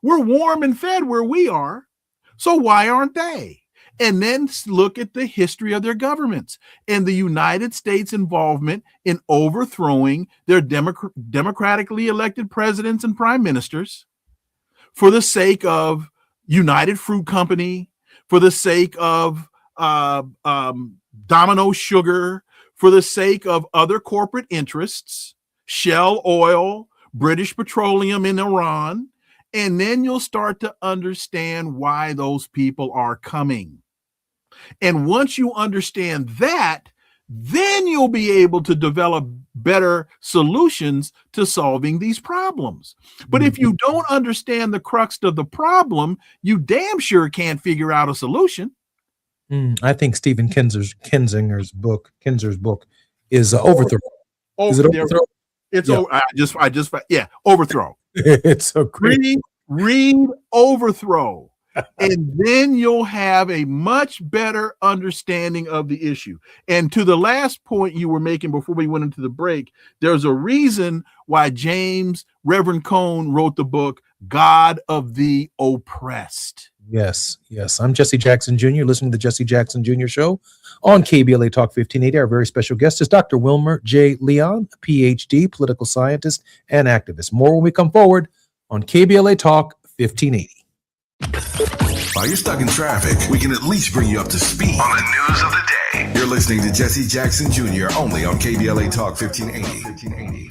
We're warm and fed where we are. So why aren't they? And then look at the history of their governments and the United States involvement in overthrowing their democratically elected presidents and prime ministers for the sake of United Fruit Company, for the sake of Domino Sugar, for the sake of other corporate interests, Shell Oil, British Petroleum in Iran. And then you'll start to understand why those people are coming. And once you understand that, then you'll be able to develop better solutions to solving these problems. But if you don't understand the crux of the problem, you damn sure can't figure out a solution. I think Stephen Kinzer's book is Overthrow. Is it Overthrow? It's Overthrow. It's a great read Overthrow. And then you'll have a much better understanding of the issue. And to the last point you were making before we went into the break, there's a reason why Reverend Cone wrote the book, God of the Oppressed. Yes, yes. I'm Jesse Jackson Jr., listening to the Jesse Jackson Jr. Show on KBLA Talk 1580. Our very special guest is Dr. Wilmer J. Leon, PhD, political scientist, and activist. More when we come forward on KBLA Talk 1580. While you're stuck in traffic, we can at least bring you up to speed on the news of the day. You're listening to Jesse Jackson Jr. only on KBLA Talk 1580.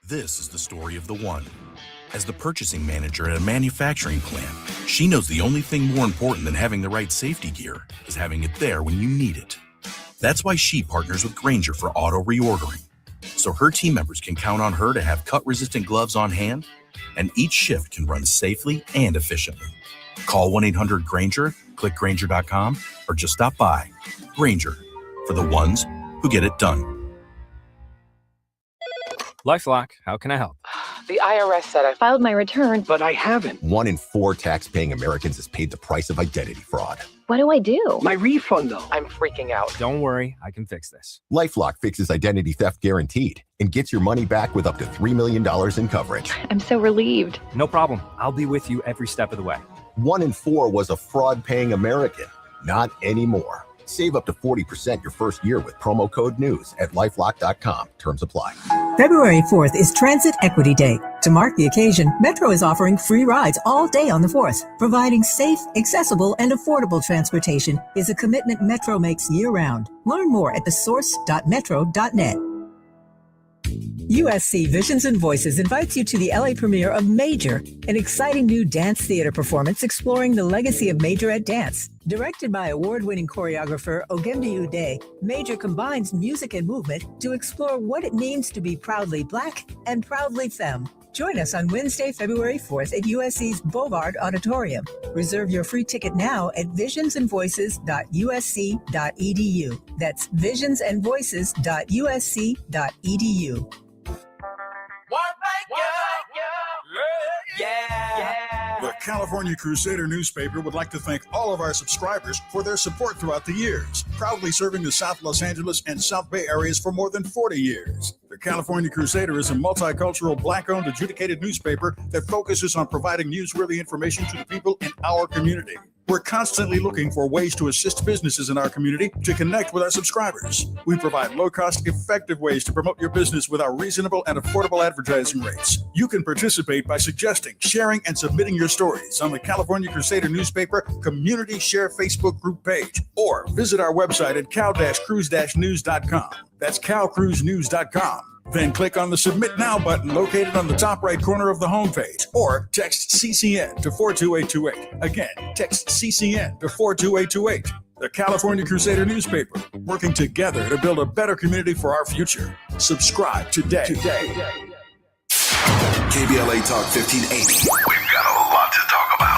This is the story of the one. As the purchasing manager at a manufacturing plant, she knows the only thing more important than having the right safety gear is having it there when you need it. That's why she partners with Grainger for auto reordering, so her team members can count on her to have cut-resistant gloves on hand, and each shift can run safely and efficiently. Call 1-800-GRAINGER, click Grainger.com, or just stop by. Grainger, for the ones who get it done. LifeLock, how can I help? The IRS said I filed my return, But I haven't. 1 in 4 tax-paying Americans has paid the price of identity fraud. What do I do? My refund, though. I'm freaking out. Don't worry, I can fix this. LifeLock fixes identity theft guaranteed and gets your money back with up to $3 million in coverage. I'm so relieved. No problem. I'll be with you every step of the way. 1 in 4 was a fraud-paying American. Not anymore. Save up to 40% your first year with promo code NEWS at LifeLock.com. Terms apply. February 4th is Transit Equity Day. To mark the occasion, Metro is offering free rides all day on the 4th. Providing safe, accessible, and affordable transportation is a commitment Metro makes year-round. Learn more at thesource.metro.net. USC Visions and Voices invites you to the LA premiere of Major, an exciting new dance theater performance exploring the legacy of Majorette dance. Directed by award-winning choreographer Ogemdi Ude, Major combines music and movement to explore what it means to be proudly Black and proudly femme. Join us on Wednesday, February 4th at USC's Bovard Auditorium. Reserve your free ticket now at visionsandvoices.usc.edu. That's visionsandvoices.usc.edu. The California Crusader newspaper would like to thank all of our subscribers for their support throughout the years, proudly serving the South Los Angeles and South Bay areas for more than 40 years. The California Crusader is a multicultural, Black-owned, adjudicated newspaper that focuses on providing newsworthy information to the people in our community. We're constantly looking for ways to assist businesses in our community to connect with our subscribers. We provide low-cost, effective ways to promote your business with our reasonable and affordable advertising rates. You can participate by suggesting, sharing, and submitting your stories on the California Crusader newspaper Community Share Facebook group page, or visit our website at cal-cruise-news.com. That's cal-cruise-news.com. Then click on the Submit Now button located on the top right corner of the homepage, or text CCN to 42828. Again, text CCN to 42828. The California Crusader newspaper, working together to build a better community for our future. Subscribe today. KBLA Talk 1580. We've got a lot to talk about.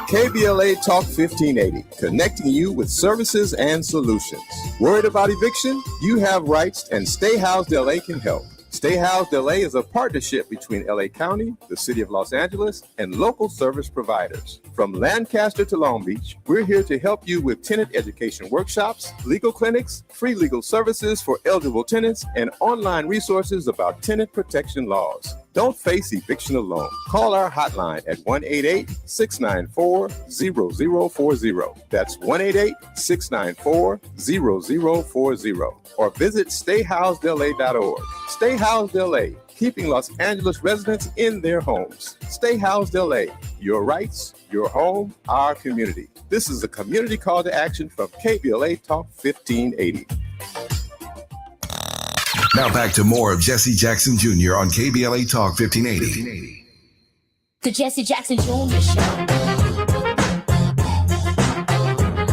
KBLA Talk 1580, connecting you with services and solutions. Worried about eviction? You have rights, and Stay Housed LA can help. Stay Housed LA is a partnership between LA County, the City of Los Angeles, and local service providers. From Lancaster to Long Beach, we're here to help you with tenant education workshops, legal clinics, free legal services for eligible tenants, and online resources about tenant protection laws. Don't face eviction alone. Call our hotline at 1-888-694-0040. That's 1-888-694-0040. Or visit stayhousedla.org. Stay Housed LA, keeping Los Angeles residents in their homes. Stay Housed LA, your rights, your home, our community. This is a community call to action from KBLA Talk 1580. Now back to more of Jesse Jackson Jr. on KBLA Talk 1580. The Jesse Jackson Jr. Show.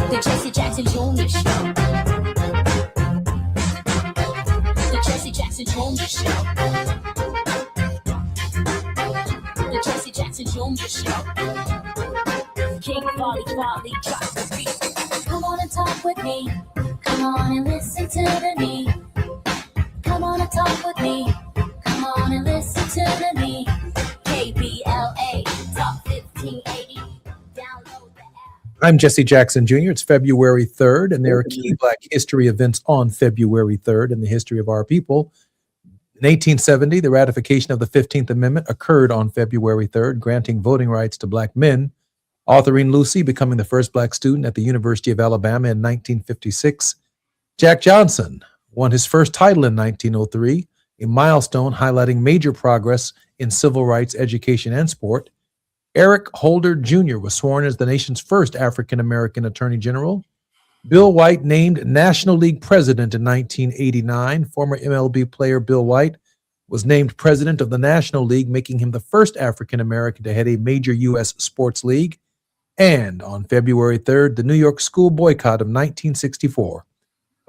The Jesse Jackson Jr. Show. The Jesse Jackson Jr. Show. The Jesse Jackson Jr. Show. King Volley, drop the beat. Come on and talk with me. Come on and listen to the need. wanna talk with me? Come on and listen to me. KBLA Talk 1580. Download the app. I'm Jesse Jackson Jr. It's February 3rd, and there are key Black history events on February 3rd in the history of our people. In 1870, the ratification of the 15th Amendment occurred on February 3rd, granting voting rights to Black men. Autherine Lucy becoming the first Black student at the University of Alabama in 1956. Jack Johnson won his first title in 1903, a milestone highlighting major progress in civil rights, education, and sport. Eric Holder Jr. was sworn as the nation's first African-American Attorney General. Bill White named National League president in 1989. Former MLB player Bill White was named president of the National League, making him the first African-American to head a major U.S. sports league. And on February 3rd, the New York school boycott of 1964.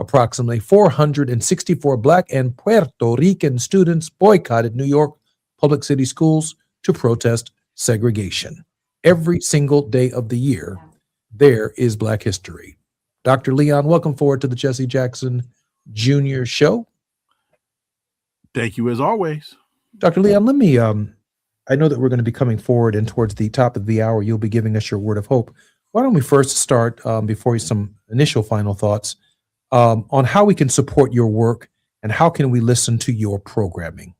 Approximately 464 Black and Puerto Rican students boycotted New York public city schools to protest segregation. Every single day of the year, there is Black history. Dr. Leon, welcome forward to the Jesse Jackson Jr. Show. Thank you as always. Dr. Leon, let me, I know that we're going to be coming forward, and towards the top of the hour, you'll be giving us your word of hope. Why don't we first start, before some initial final thoughts, on how we can support your work and how can we listen to your programming?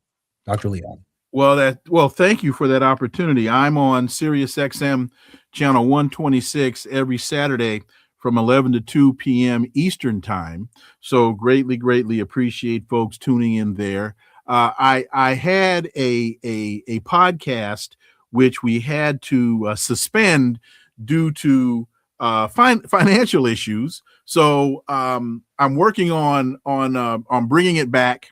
Dr. Leon. Well, thank you for that opportunity. I'm on Sirius XM channel 126 every Saturday from 11 to 2 p.m. Eastern time. So greatly appreciate folks tuning in there. I had a podcast which we had to suspend due to financial issues. So I'm working on bringing it back.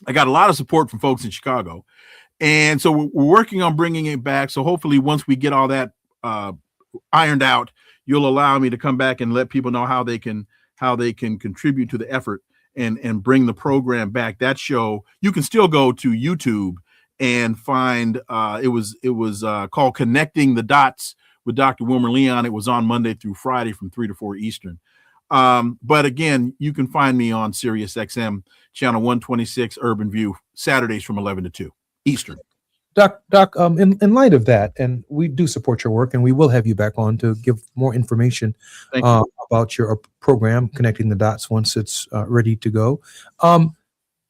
I got a lot of support from folks in Chicago, and so we're working on bringing it back. So hopefully, once we get all that ironed out, you'll allow me to come back and let people know how they can contribute to the effort and bring the program back. That show, you can still go to YouTube and find it was called Connecting the Dots with Dr. Wilmer Leon. It was on Monday through Friday from 3 to 4 Eastern. But again, you can find me on Sirius XM channel 126 Urban View Saturdays from 11 to 2 Eastern. Doc, in light of that, and we do support your work, and we will have you back on to give more information about your program, Connecting the Dots, once it's ready to go. Don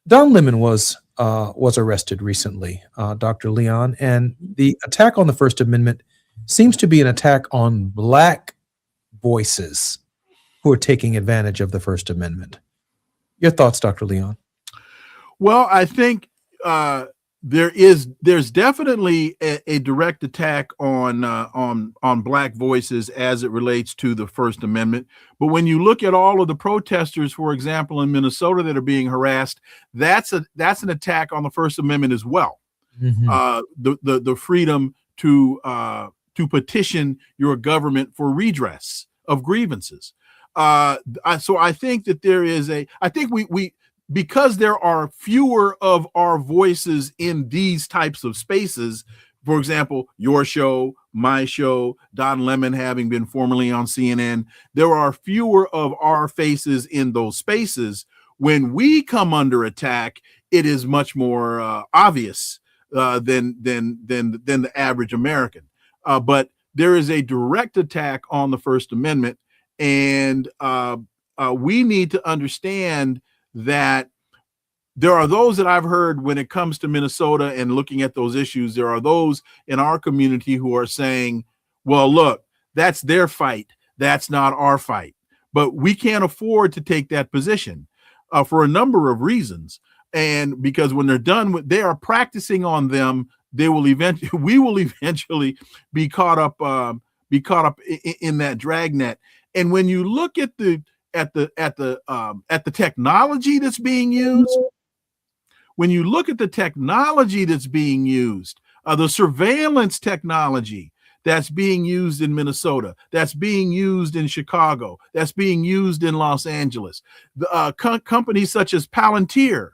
Lemon was arrested recently, Dr. Leon, and the attack on the First Amendment seems to be an attack on Black voices who are taking advantage of the First Amendment. Your thoughts, Dr. Leon? Well, I think there's definitely a direct attack on Black voices as it relates to the First Amendment. But when you look at all of the protesters, for example, in Minnesota that are being harassed, that's an attack on the First Amendment as well. Mm-hmm. The freedom to petition your government for redress of grievances. So I think that there is we because there are fewer of our voices in these types of spaces, for example, your show, my show, Don Lemon having been formerly on CNN, there are fewer of our faces in those spaces. When we come under attack, it is much more obvious than the average American. But there is a direct attack on the First Amendment, and we need to understand that there are those that I've heard when it comes to Minnesota and looking at those issues, there are those in our community who are saying, well, look, that's their fight. That's not our fight. But we can't afford to take that position for a number of reasons. And because when they're done they are practicing on them, we will eventually be caught up in that dragnet. And when you look at the technology that's being used, the surveillance technology that's being used in Minnesota, that's being used in Chicago, that's being used in Los Angeles, the companies such as Palantir,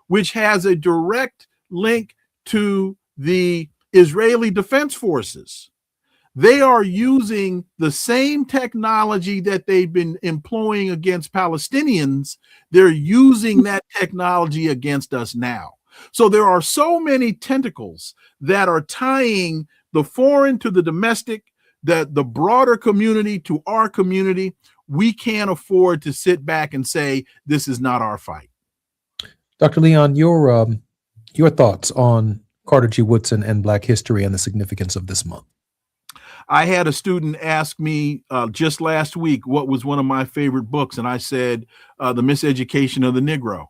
which has a direct link to the Israeli Defense Forces, They are using the same technology that they've been employing against Palestinians. They're using that technology against us now. So there are so many tentacles that are tying the foreign to the domestic, the broader community to our community. We can't afford to sit back and say, this is not our fight. Dr. Leon, your thoughts on Carter G. Woodson and Black history and the significance of this month. I had a student ask me just last week what was one of my favorite books, and I said, The Miseducation of the Negro.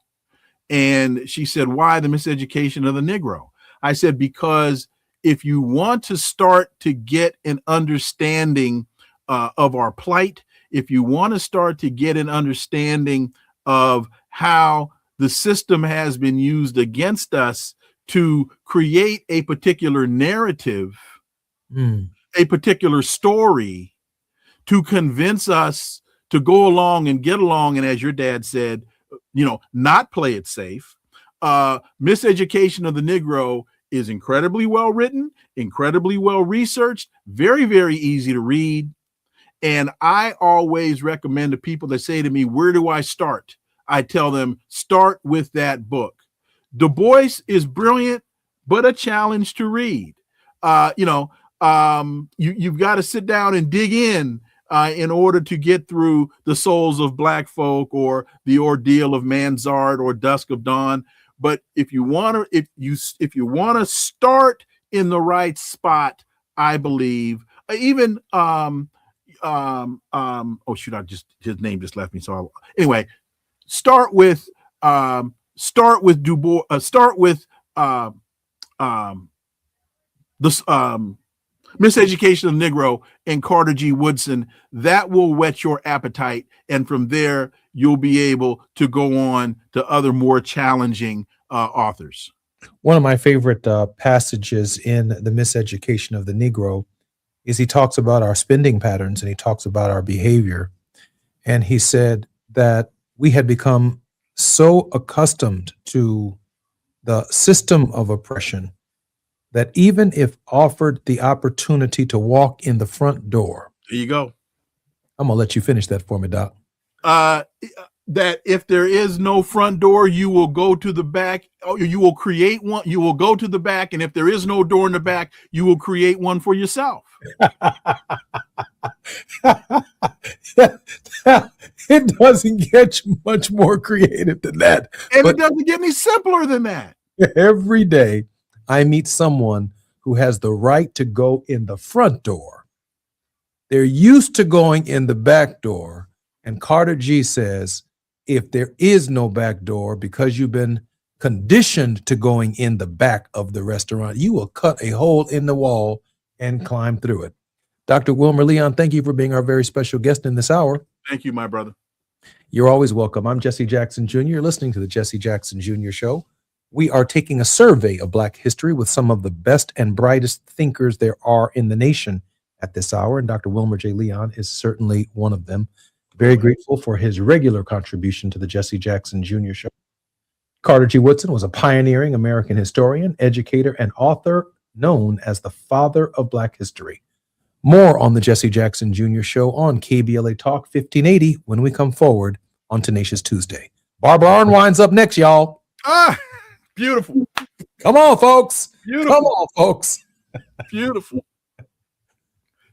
And she said, why The Miseducation of the Negro? I said, because if you want to start to get an understanding of our plight, if you want to start to get an understanding of how the system has been used against us to create a particular narrative, a particular story, to convince us to go along and get along, and as your dad said, not play it safe. Miseducation of the Negro is incredibly well written, incredibly well researched, very, very easy to read. And I always recommend to people that say to me, where do I start? I tell them, start with that book. Du Bois is brilliant, but a challenge to read. You've got to sit down and dig in order to get through The Souls of Black Folk or The Ordeal of Manzard or Dusk of Dawn. But if you want to start in the right spot, I believe even his name just left me. So anyway, start with Du Bois. Start with Miseducation of the Negro and Carter G. Woodson. That will whet your appetite, and from there you'll be able to go on to other more challenging authors. One of my favorite passages in The Miseducation of the Negro is he talks about our spending patterns and he talks about our behavior. And he said that we had become so accustomed to the system of oppression that even if offered the opportunity to walk in the front door. There you go. I'm going to let you finish that for me, Doc. That if there is no front door, you will go to the back. You will create one. You will go to the back. And if there is no door in the back, you will create one for yourself. It doesn't get much more creative than that. And it doesn't get any simpler than that. Every day I meet someone who has the right to go in the front door. They're used to going in the back door. And Carter G says, if there is no back door, because you've been conditioned to going in the back of the restaurant, you will cut a hole in the wall and climb through it. Dr. Wilmer Leon, thank you for being our very special guest in this hour. Thank you, my brother. You're always welcome. I'm Jesse Jackson Jr. You're listening to the Jesse Jackson Jr. Show. We are taking a survey of Black history with some of the best and brightest thinkers there are in the nation at this hour, and Dr. Wilmer J. Leon is certainly one of them. Very grateful for his regular contribution to the Jesse Jackson Jr. Show. Carter G. Woodson was a pioneering American historian, educator, and author known as the father of Black history. More on the Jesse Jackson Jr. Show on KBLA Talk 1580 when we come forward on Tenacious Tuesday. Barbara Arnwine's up next, y'all. Beautiful. Come on, folks. Beautiful. Come on, folks. Beautiful.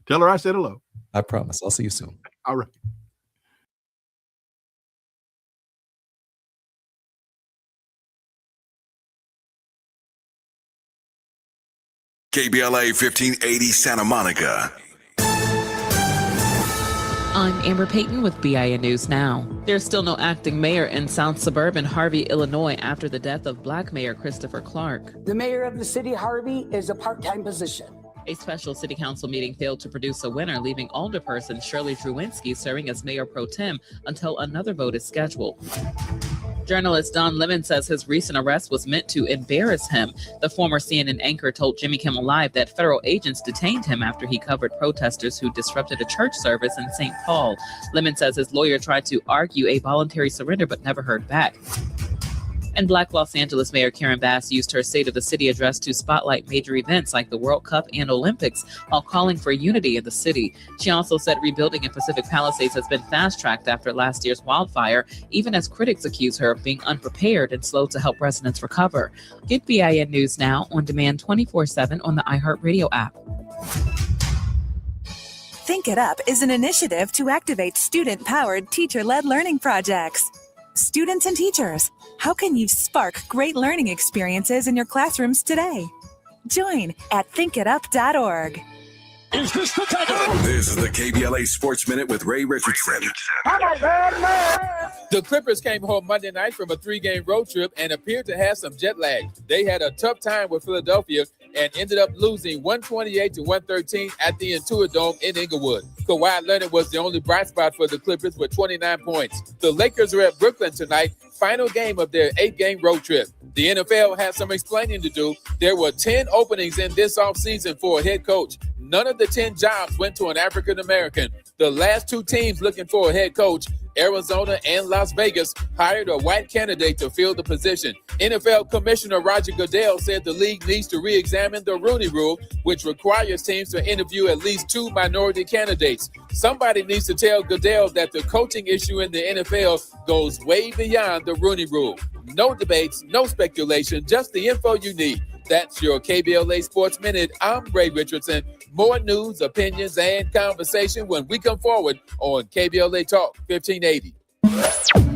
Tell her I said hello. I promise. I'll see you soon. All right. KBLA 1580 Santa Monica. I'm Amber Payton with BIN News Now. There's still no acting mayor in South Suburban Harvey, Illinois after the death of Black Mayor Christopher Clark. The mayor of the city, Harvey, is a part-time position. A special city council meeting failed to produce a winner, leaving alderperson Shirley Drewinski serving as mayor pro tem until another vote is scheduled. Journalist Don Lemon says his recent arrest was meant to embarrass him. The former CNN anchor told Jimmy Kimmel Live that federal agents detained him after he covered protesters who disrupted a church service in St. Paul. Lemon says his lawyer tried to argue a voluntary surrender but never heard back. And Black Los Angeles Mayor Karen Bass used her State of the City address to spotlight major events like the World Cup and Olympics while calling for unity in the city. She also said rebuilding in Pacific Palisades has been fast-tracked after last year's wildfire, even as critics accuse her of being unprepared and slow to help residents recover. Get BIN News now on demand 24/7 on the iHeartRadio app. Think It Up is an initiative to activate student-powered, teacher-led learning projects. Students and teachers, how can you spark great learning experiences in your classrooms today? Join at thinkitup.org. This is the KBLA Sports Minute with Ray Richardson. The Clippers came home Monday night from a 3-game road trip and appeared to have some jet lag. They had a tough time with Philadelphia and ended up losing 128-113 at the Intuit Dome in Inglewood. Kawhi Leonard was the only bright spot for the Clippers with 29 points. The Lakers are at Brooklyn tonight, final game of their 8-game road trip. The NFL has some explaining to do. There were 10 openings in this offseason for a head coach. None of the 10 jobs went to an African American. The last 2 teams looking for a head coach, Arizona and Las Vegas, hired a white candidate to fill the position. NFL Commissioner Roger Goodell said the league needs to re-examine the Rooney Rule, which requires teams to interview at least 2 minority candidates. Somebody needs to tell Goodell that the coaching issue in the NFL goes way beyond the Rooney Rule. No debates, no speculation, just the info you need. That's your KBLA Sports Minute. I'm Ray Richardson. More news, opinions, and conversation when we come forward on KBLA Talk 1580.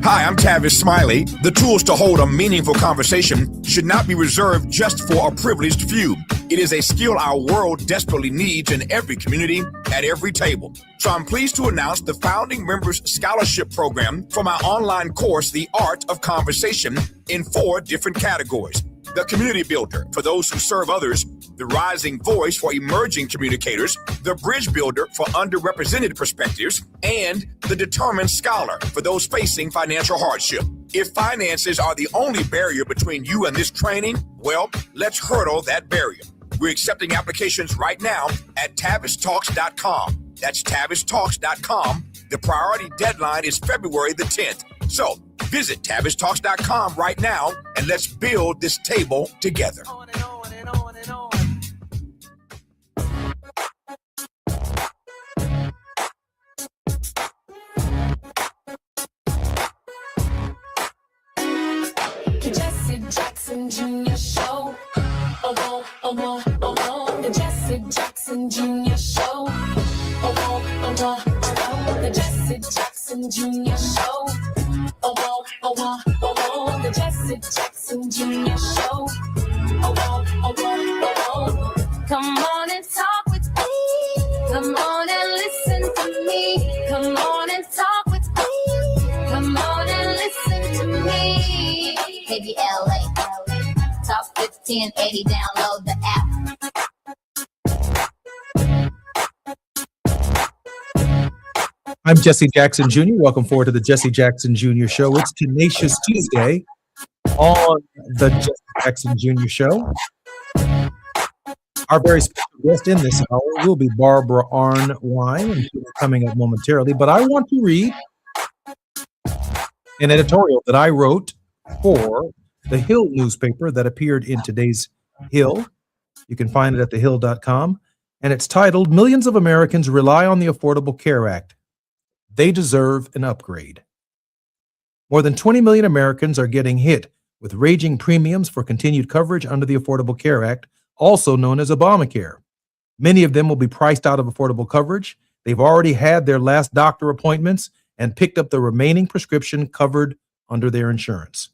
Hi, I'm Tavis Smiley. The tools to hold a meaningful conversation should not be reserved just for a privileged few. It is a skill our world desperately needs in every community, at every table. So I'm pleased to announce the Founding Members Scholarship Program for my online course, The Art of Conversation, in 4 different categories. The Community Builder, for those who serve others, the Rising Voice for emerging communicators, the Bridge Builder for underrepresented perspectives, and the Determined Scholar for those facing financial hardship. If finances are the only barrier between you and this training, well, let's hurdle that barrier. We're accepting applications right now at TavisTalks.com. That's TavisTalks.com. The priority deadline is February the 10th. So visit TavisTalks.com right now and let's build this table together. Jesse Jackson Jr. Show. The Jesse Jackson Jr. Show. The Jesse Jackson Jr. Show. The Jesse Jackson Jr. Show. Come on and talk with me. Come on and listen to me. Come on and talk with me. Come on and listen to me. KBLA Talk 1580. Download the app. I'm Jesse Jackson Jr. Welcome forward to the Jesse Jackson Jr. Show. It's Tenacious Tuesday on the Jesse Jackson Jr. Show. Our very special guest in this hour will be Barbara Arnwine, and she'll be coming up momentarily. But I want to read an editorial that I wrote for the Hill newspaper that appeared in today's Hill. You can find it at thehill.com. And it's titled, Millions of Americans Rely on the Affordable Care Act. They deserve an upgrade. More than 20 million Americans are getting hit with raging premiums for continued coverage under the Affordable Care Act, also known as Obamacare. Many of them will be priced out of affordable coverage. They've already had their last doctor appointments and picked up the remaining prescription covered under their insurance.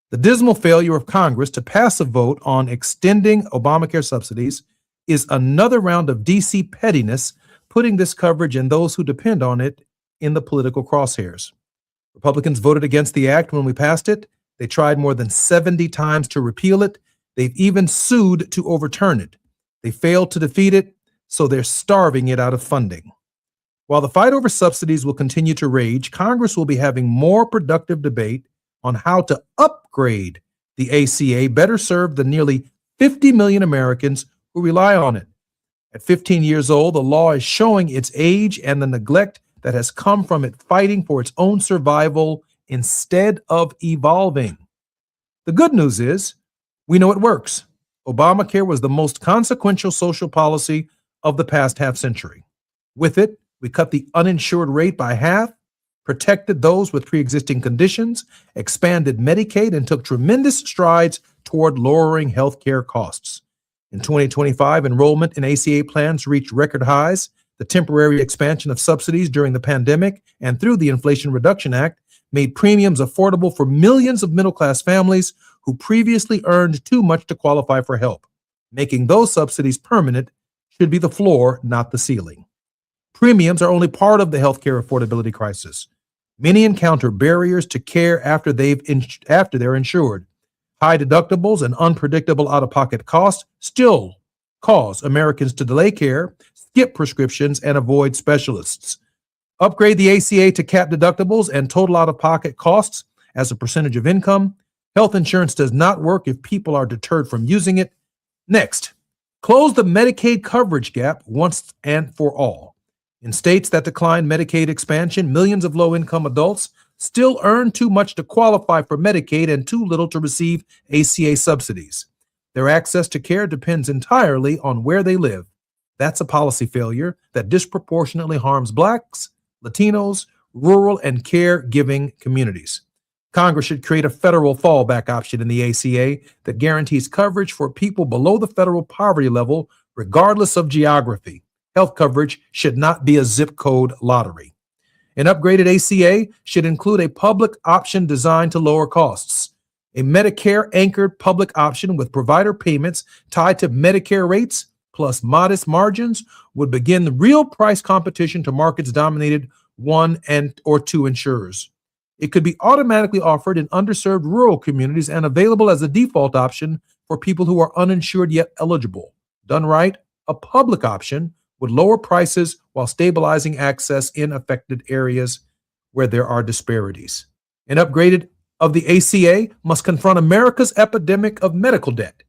The dismal failure of Congress to pass a vote on extending Obamacare subsidies is another round of DC pettiness, putting this coverage and those who depend on it in the political crosshairs. Republicans voted against the act when we passed it. They tried more than 70 times to repeal it. They've even sued to overturn it. They failed to defeat it, so they're starving it out of funding. While the fight over subsidies will continue to rage, Congress will be having more productive debate on how to upgrade the ACA, better serve the nearly 50 million Americans who rely on it. At 15 years old, the law is showing its age and the neglect that has come from it fighting for its own survival instead of evolving. The good news is we know it works. Obamacare was the most consequential social policy of the past half century. With it, we cut the uninsured rate by half, protected those with pre-existing conditions, expanded Medicaid, and took tremendous strides toward lowering healthcare costs. In 2025, enrollment in ACA plans reached record highs. The temporary expansion of subsidies during the pandemic and through the Inflation Reduction Act made premiums affordable for millions of middle-class families who previously earned too much to qualify for help. Making those subsidies permanent should be the floor, not the ceiling. Premiums are only part of the healthcare affordability crisis. Many encounter barriers to care after they're insured. High deductibles and unpredictable out-of-pocket costs still cause Americans to delay care, skip prescriptions, and avoid specialists. Upgrade the ACA to cap deductibles and total out-of-pocket costs as a percentage of income. Health insurance does not work if people are deterred from using it. Next, close the Medicaid coverage gap once and for all. In states that decline Medicaid expansion, millions of low-income adults still earn too much to qualify for Medicaid and too little to receive ACA subsidies. Their access to care depends entirely on where they live. That's a policy failure that disproportionately harms Blacks, Latinos, rural, and caregiving communities. Congress should create a federal fallback option in the ACA that guarantees coverage for people below the federal poverty level, regardless of geography. Health coverage should not be a zip code lottery. An upgraded ACA should include a public option designed to lower costs. A Medicare-anchored public option with provider payments tied to Medicare rates plus modest margins would begin the real price competition to markets dominated one or two insurers. It could be automatically offered in underserved rural communities and available as a default option for people who are uninsured yet eligible. Done right, a public option would lower prices while stabilizing access in affected areas where there are disparities. An upgraded of the ACA must confront America's epidemic of medical debt.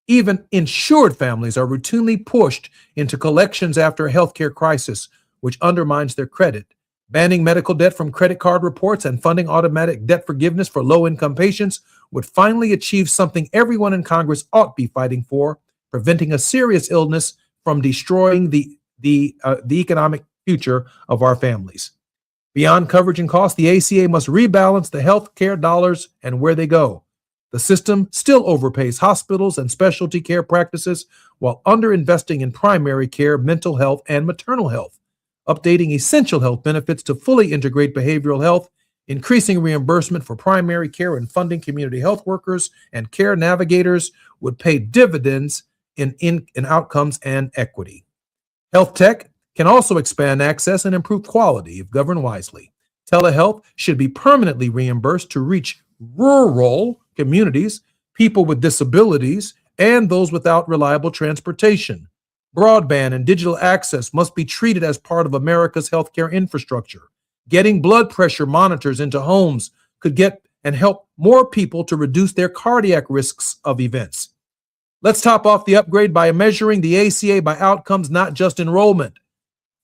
Even insured families are routinely pushed into collections after a healthcare crisis, which undermines their credit. Banning medical debt from credit card reports and funding automatic debt forgiveness for low-income patients would finally achieve something everyone in Congress ought to be fighting for, preventing a serious illness from destroying the economic future of our families. Beyond coverage and cost, the ACA must rebalance the health care dollars and where they go. The system still overpays hospitals and specialty care practices while underinvesting in primary care, mental health, and maternal health. Updating essential health benefits to fully integrate behavioral health, increasing reimbursement for primary care, and funding community health workers and care navigators would pay dividends in outcomes and equity. Health tech can also expand access and improve quality if governed wisely. Telehealth should be permanently reimbursed to reach rural communities, people with disabilities, and those without reliable transportation. Broadband and digital access must be treated as part of America's healthcare infrastructure. Getting blood pressure monitors into homes could get and help more people to reduce their cardiac risks of events. Let's top off the upgrade by measuring the ACA by outcomes, not just enrollment.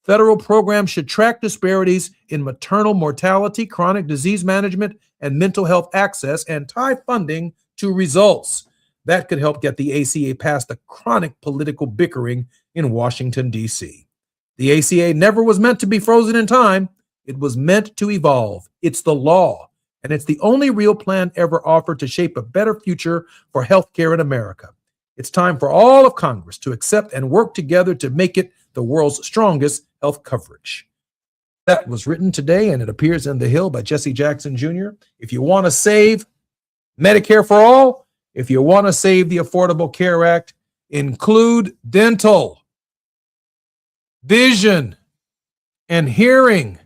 Federal programs should track disparities in maternal mortality, chronic disease management, and mental health access and tie funding to results. That could help get the ACA past the chronic political bickering in Washington, D.C. The ACA never was meant to be frozen in time. It was meant to evolve. It's the law, and it's the only real plan ever offered to shape a better future for healthcare in America. It's time for all of Congress to accept and work together to make it the world's strongest health coverage. That was written today, and it appears in The Hill by Jesse Jackson Jr. If you want to save Medicare for all, if you want to save the Affordable Care Act, include dental, vision, and hearing,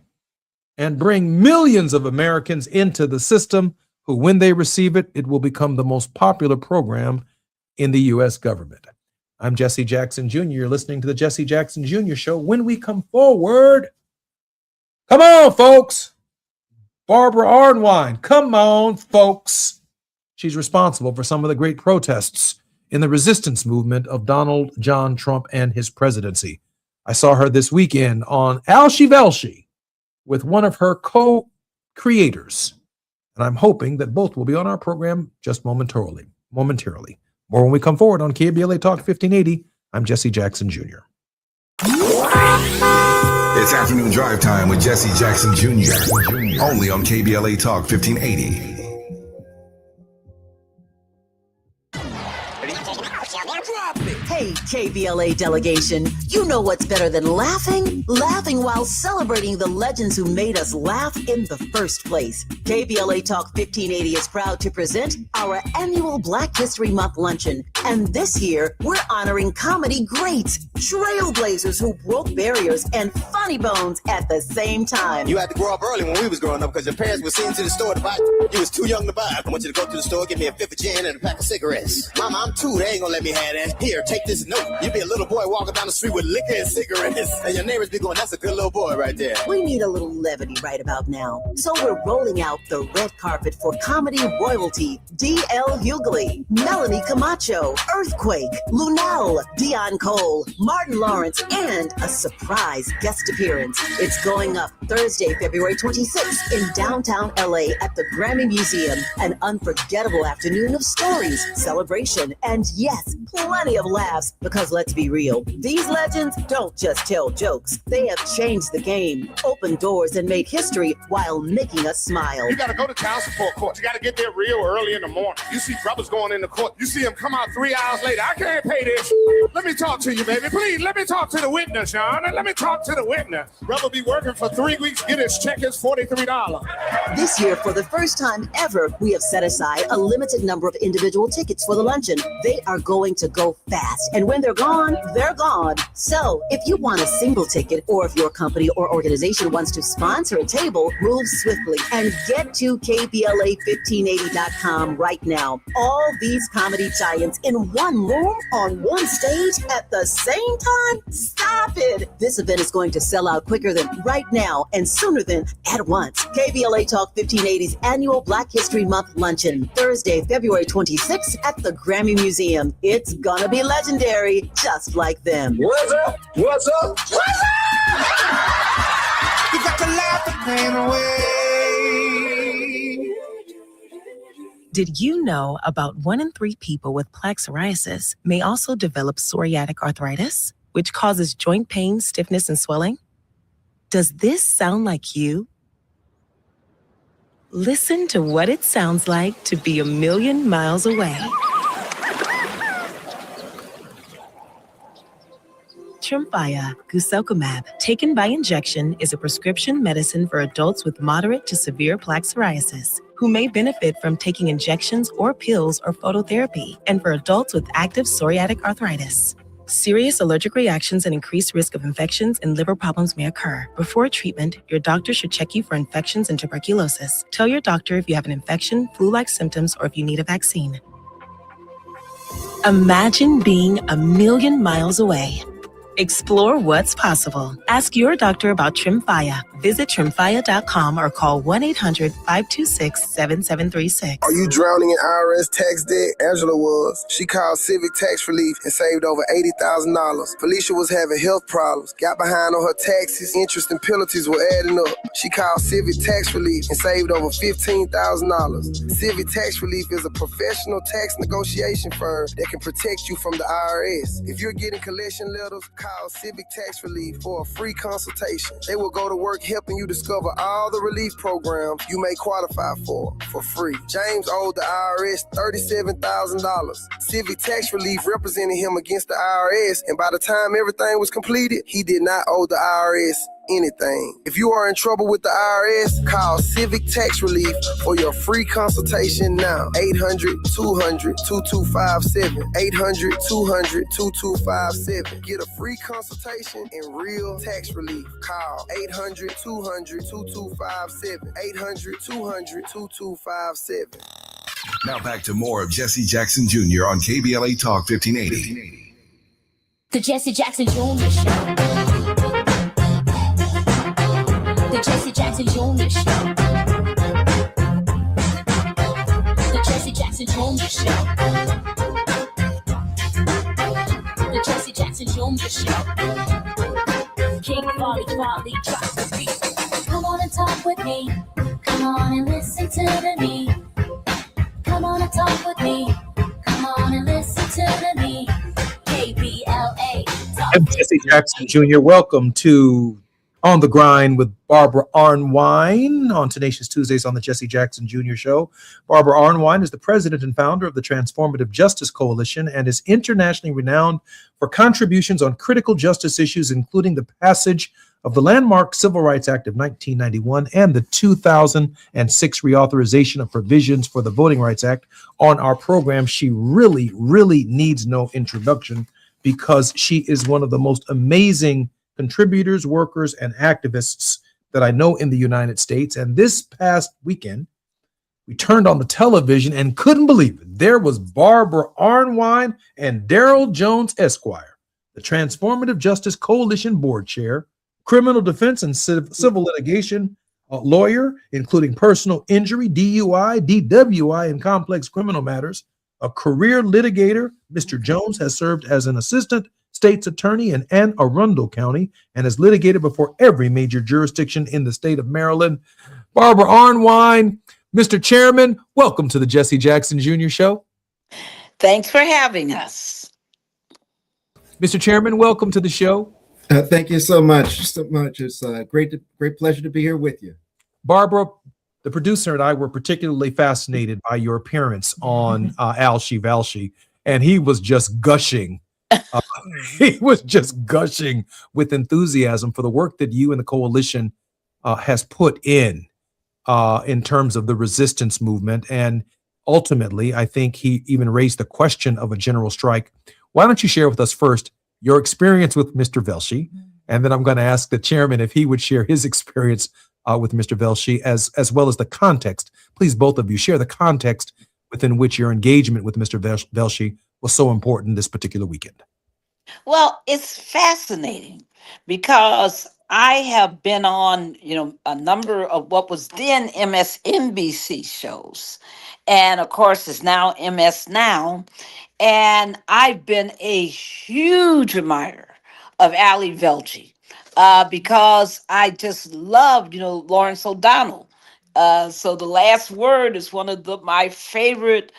and bring millions of Americans into the system who, when they receive it, it will become the most popular program in the U.S. government. I'm Jesse Jackson Jr. You're listening to the Jesse Jackson Jr. Show. When we come forward, come on, folks. Barbara Arnwine, come on, folks. She's responsible for some of the great protests in the resistance movement of Donald John Trump and his presidency. I saw her this weekend on Alshi Velshi with one of her co-creators, And I'm hoping that both will be on our program just momentarily. More when we come forward on KBLA Talk 1580. I'm Jesse Jackson Jr. It's afternoon drive time with Jesse Jackson Jr. Only on KBLA Talk 1580. Hey, KBLA delegation, you know what's better than laughing? Laughing while celebrating the legends who made us laugh in the first place. KBLA Talk 1580 is proud to present our annual Black History Month luncheon. And this year, we're honoring comedy greats, trailblazers who broke barriers, and funny bones at the same time. You had to grow up early when we was growing up because your parents were seen to the store to buy. You was too young to buy. I want you to go to the store, get me a fifth of gin and a pack of cigarettes. Mama, I'm 2. They ain't gonna let me have that. Here, take this note. You be a little boy walking down the street with liquor and cigarettes. And your neighbors be going, that's a good little boy right there. We need a little levity right about now. So we're rolling out the red carpet for comedy royalty. D.L. Hughley, Melanie Camacho, Earthquake, Lunel, Dion Cole, Martin Lawrence, and a surprise guest appearance. It's going up Thursday, February 26th in downtown LA at the Grammy Museum. An unforgettable afternoon of stories, celebration, and yes, plenty of laughs. Because let's be real, these legends don't just tell jokes. They have changed the game, opened doors, and made history while making us smile. You gotta go to child support court. You gotta get there real early in the morning. You see brothers going into court. You see them come out 3 hours later. I can't pay this. Let me talk to you, baby. Please, let me talk to the witness, Sean. Let me talk to the witness. Brother be working for 3 weeks, get his check is $43. This year, for the first time ever, we have set aside a limited number of individual tickets for the luncheon. They are going to go fast, and when they're gone, they're gone. So, if you want a single ticket, or if your company or organization wants to sponsor a table, move swiftly and get to KBLA1580.com right now. All these comedy giants in one room on one stage at the same time? Stop it! This event is going to sell out quicker than right now and sooner than at once. KBLA Talk 1580's annual Black History Month luncheon, Thursday, February 26th at the Grammy Museum. It's gonna be legendary, just like them. What's up? What's up? What's up? You got to laugh the pain away. Did you know about 1 in 3 people with plaque psoriasis may also develop psoriatic arthritis, which causes joint pain, stiffness, and swelling? Does this sound like you? Listen to what it sounds like to be a million miles away. Tremfya guselkumab, taken by injection, is a prescription medicine for adults with moderate to severe plaque psoriasis who may benefit from taking injections or pills or phototherapy, and for adults with active psoriatic arthritis. Serious allergic reactions and increased risk of infections and liver problems may occur. Before treatment, your doctor should check you for infections and tuberculosis. Tell your doctor if you have an infection, flu-like symptoms, or if you need a vaccine. Imagine being a million miles away. Explore what's possible. Ask your doctor about Tremfya. Visit Tremfya.com or call 1-800-526-7736. Are you drowning in IRS tax debt? Angela was. She called Civic Tax Relief and saved over $80,000. Felicia was having health problems, got behind on her taxes, interest and penalties were adding up. She called Civic Tax Relief and saved over $15,000. Civic Tax Relief is a professional tax negotiation firm that can protect you from the IRS. If you're getting collection letters, call Civic Tax Relief for a free consultation. They will go to work helping you discover all the relief programs you may qualify for free. James owed the IRS $37,000. Civic Tax Relief represented him against the IRS, and by the time everything was completed, he did not owe the IRS anything. If you are in trouble with the IRS, call Civic Tax Relief for your free consultation now. 800-200-2257. 800-200-2257. Get a free consultation and real tax relief. Call 800-200-2257. 800-200-2257. Now back to more of Jesse Jackson Jr. on KBLA Talk 1580. The Jesse Jackson Jr. Show. The Jesse Jackson Jr. Show. The Jesse Jackson Jr. Show. The Jesse Jackson Jr. Show. King Volley, drop the beat. Come on and talk with me. Come Come on and listen to me. Come on and talk with me. Come on and listen to me. KBLA. I'm Jesse Jackson Jr. Welcome to On the Grind with Barbara Arnwine on Tenacious Tuesdays on the Jesse Jackson Jr. Show. Barbara Arnwine is the president and founder of the Transformative Justice Coalition and is internationally renowned for contributions on critical justice issues, including the passage of the landmark Civil Rights Act of 1991 and the 2006 reauthorization of provisions for the Voting Rights Act. On our program, she really needs no introduction because she is one of the most amazing contributors, workers, and activists that I know in the United States. And this past weekend, we turned on the television and couldn't believe it. There was Barbara Arnwine and Daryl Jones, Esquire, the Transformative Justice Coalition board chair, criminal defense and civil litigation lawyer, including personal injury, DUI, DWI, and complex criminal matters. A career litigator, Mr. Jones has served as an assistant state's attorney in Anne Arundel County and has litigated before every major jurisdiction in the state of Maryland. Barbara Arnwine, Mr. Chairman, welcome to the Jesse Jackson Jr. Show. Thanks for having us. Mr. Chairman, welcome to the show. Thank you so much. It's a great pleasure to be here with you. Barbara, the producer and I were particularly fascinated by your appearance on Alshi Valshi, and he was just gushing. He was just gushing with enthusiasm for the work that you and the coalition has put in terms of the resistance movement. And ultimately, I think he even raised the question of a general strike. Why don't you share with us first your experience with Mr. Velshi, and then I'm going to ask the chairman if he would share his experience with Mr. Velshi, as well as the context. Please, both of you, share the context within which your engagement with Mr. Velshi was so important this particular weekend. Well, it's fascinating because I have been on, a number of what was then MSNBC shows, and of course it's now MS Now, and I've been a huge admirer of Ali Velshi because I just loved, Lawrence O'Donnell. So The Last Word is one of my favorite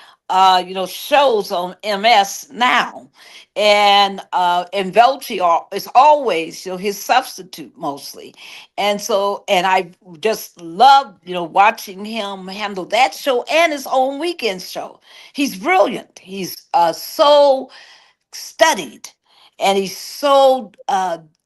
shows on MS Now, and Velshi is always, his substitute mostly, and I just love, watching him handle that show and his own weekend show. He's brilliant. He's so studied, and he's so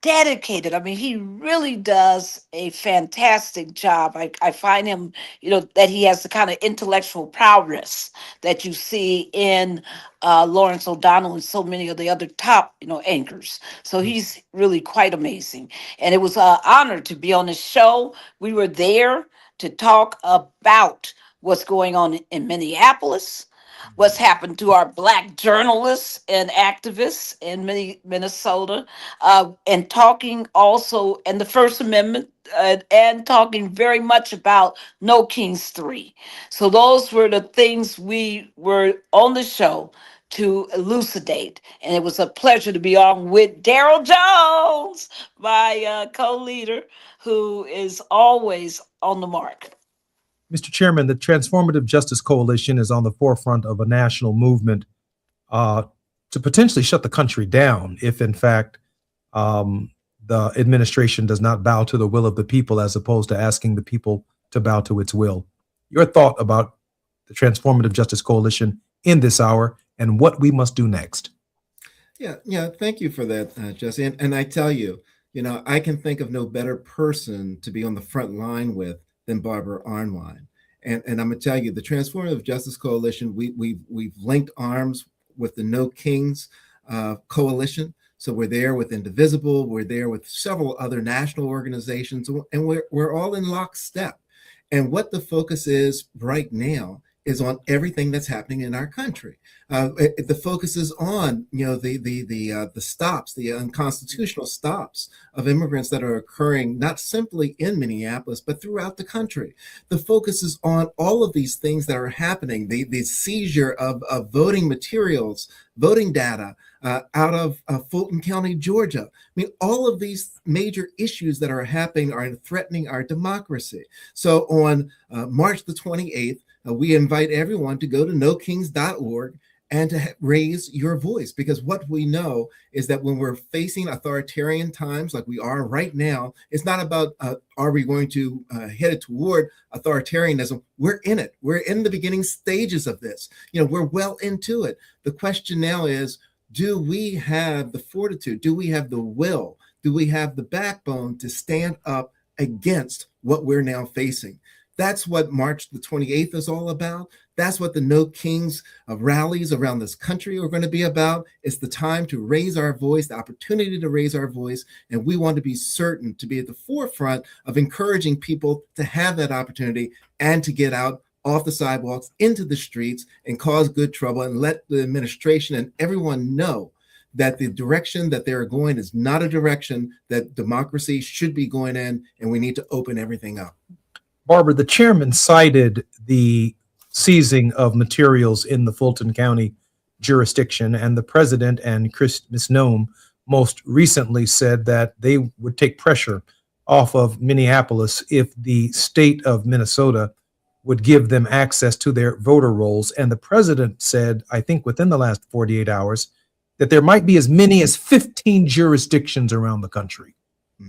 dedicated. I mean, he really does a fantastic job. I find him, that he has the kind of intellectual prowess that you see in Lawrence O'Donnell and so many of the other top, anchors. So he's really quite amazing. And it was an honor to be on the show. We were there to talk about what's going on in Minneapolis, what's happened to our Black journalists and activists in Minnesota, and talking also in the First Amendment, and talking very much about No Kings 3. So those were the things we were on the show to elucidate. And it was a pleasure to be on with Daryl Jones, my co-leader, who is always on the mark. Mr. Chairman, the Transformative Justice Coalition is on the forefront of a national movement to potentially shut the country down if, in fact, the administration does not bow to the will of the people as opposed to asking the people to bow to its will. Your thought about the Transformative Justice Coalition in this hour and what we must do next. Yeah. Thank you for that, Jesse. And I tell you, I can think of no better person to be on the front line with than Barbara Arnwine. And I'm gonna tell you, the Transformative Justice Coalition, we've linked arms with the No Kings Coalition. So we're there with Indivisible, we're there with several other national organizations, and we're all in lockstep. And what the focus is right now is on everything that's happening in our country. The focus is on, the stops, the unconstitutional stops of immigrants that are occurring not simply in Minneapolis, but throughout the country. The focus is on all of these things that are happening, the seizure of voting materials, voting data, out of Fulton County, Georgia. I mean, all of these major issues that are happening are threatening our democracy. So on March the 28th, we invite everyone to go to nokings.org and to raise your voice, because what we know is that when we're facing authoritarian times like we are right now, it's not about are we going to head toward authoritarianism. We're in it. We're in the beginning stages of this. We're well into it. The question now is, do we have the fortitude? Do we have the will? Do we have the backbone to stand up against what we're now facing? That's what March the 28th is all about. That's what the No Kings rallies around this country are going to be about. It's the time to raise our voice, the opportunity to raise our voice. And we want to be certain to be at the forefront of encouraging people to have that opportunity and to get out off the sidewalks into the streets and cause good trouble and let the administration and everyone know that the direction that they're going is not a direction that democracy should be going in, and we need to open everything up. Barbara, the chairman cited the seizing of materials in the Fulton County jurisdiction, and the president and Ms. Noem most recently said that they would take pressure off of Minneapolis if the state of Minnesota would give them access to their voter rolls. And the president said, I think within the last 48 hours, that there might be as many as 15 jurisdictions around the country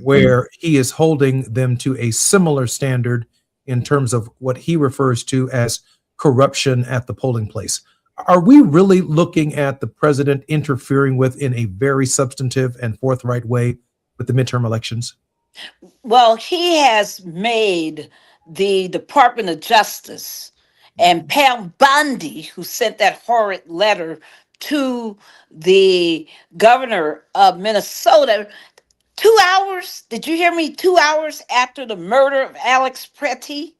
where he is holding them to a similar standard in terms of what he refers to as corruption at the polling place. Are we really looking at the president interfering with in a very substantive and forthright way with the midterm elections? Well, he has made the Department of Justice and Pam Bondi, who sent that horrid letter to the governor of Minnesota, 2 hours, did you hear me? 2 hours after the murder of Alex Pretty,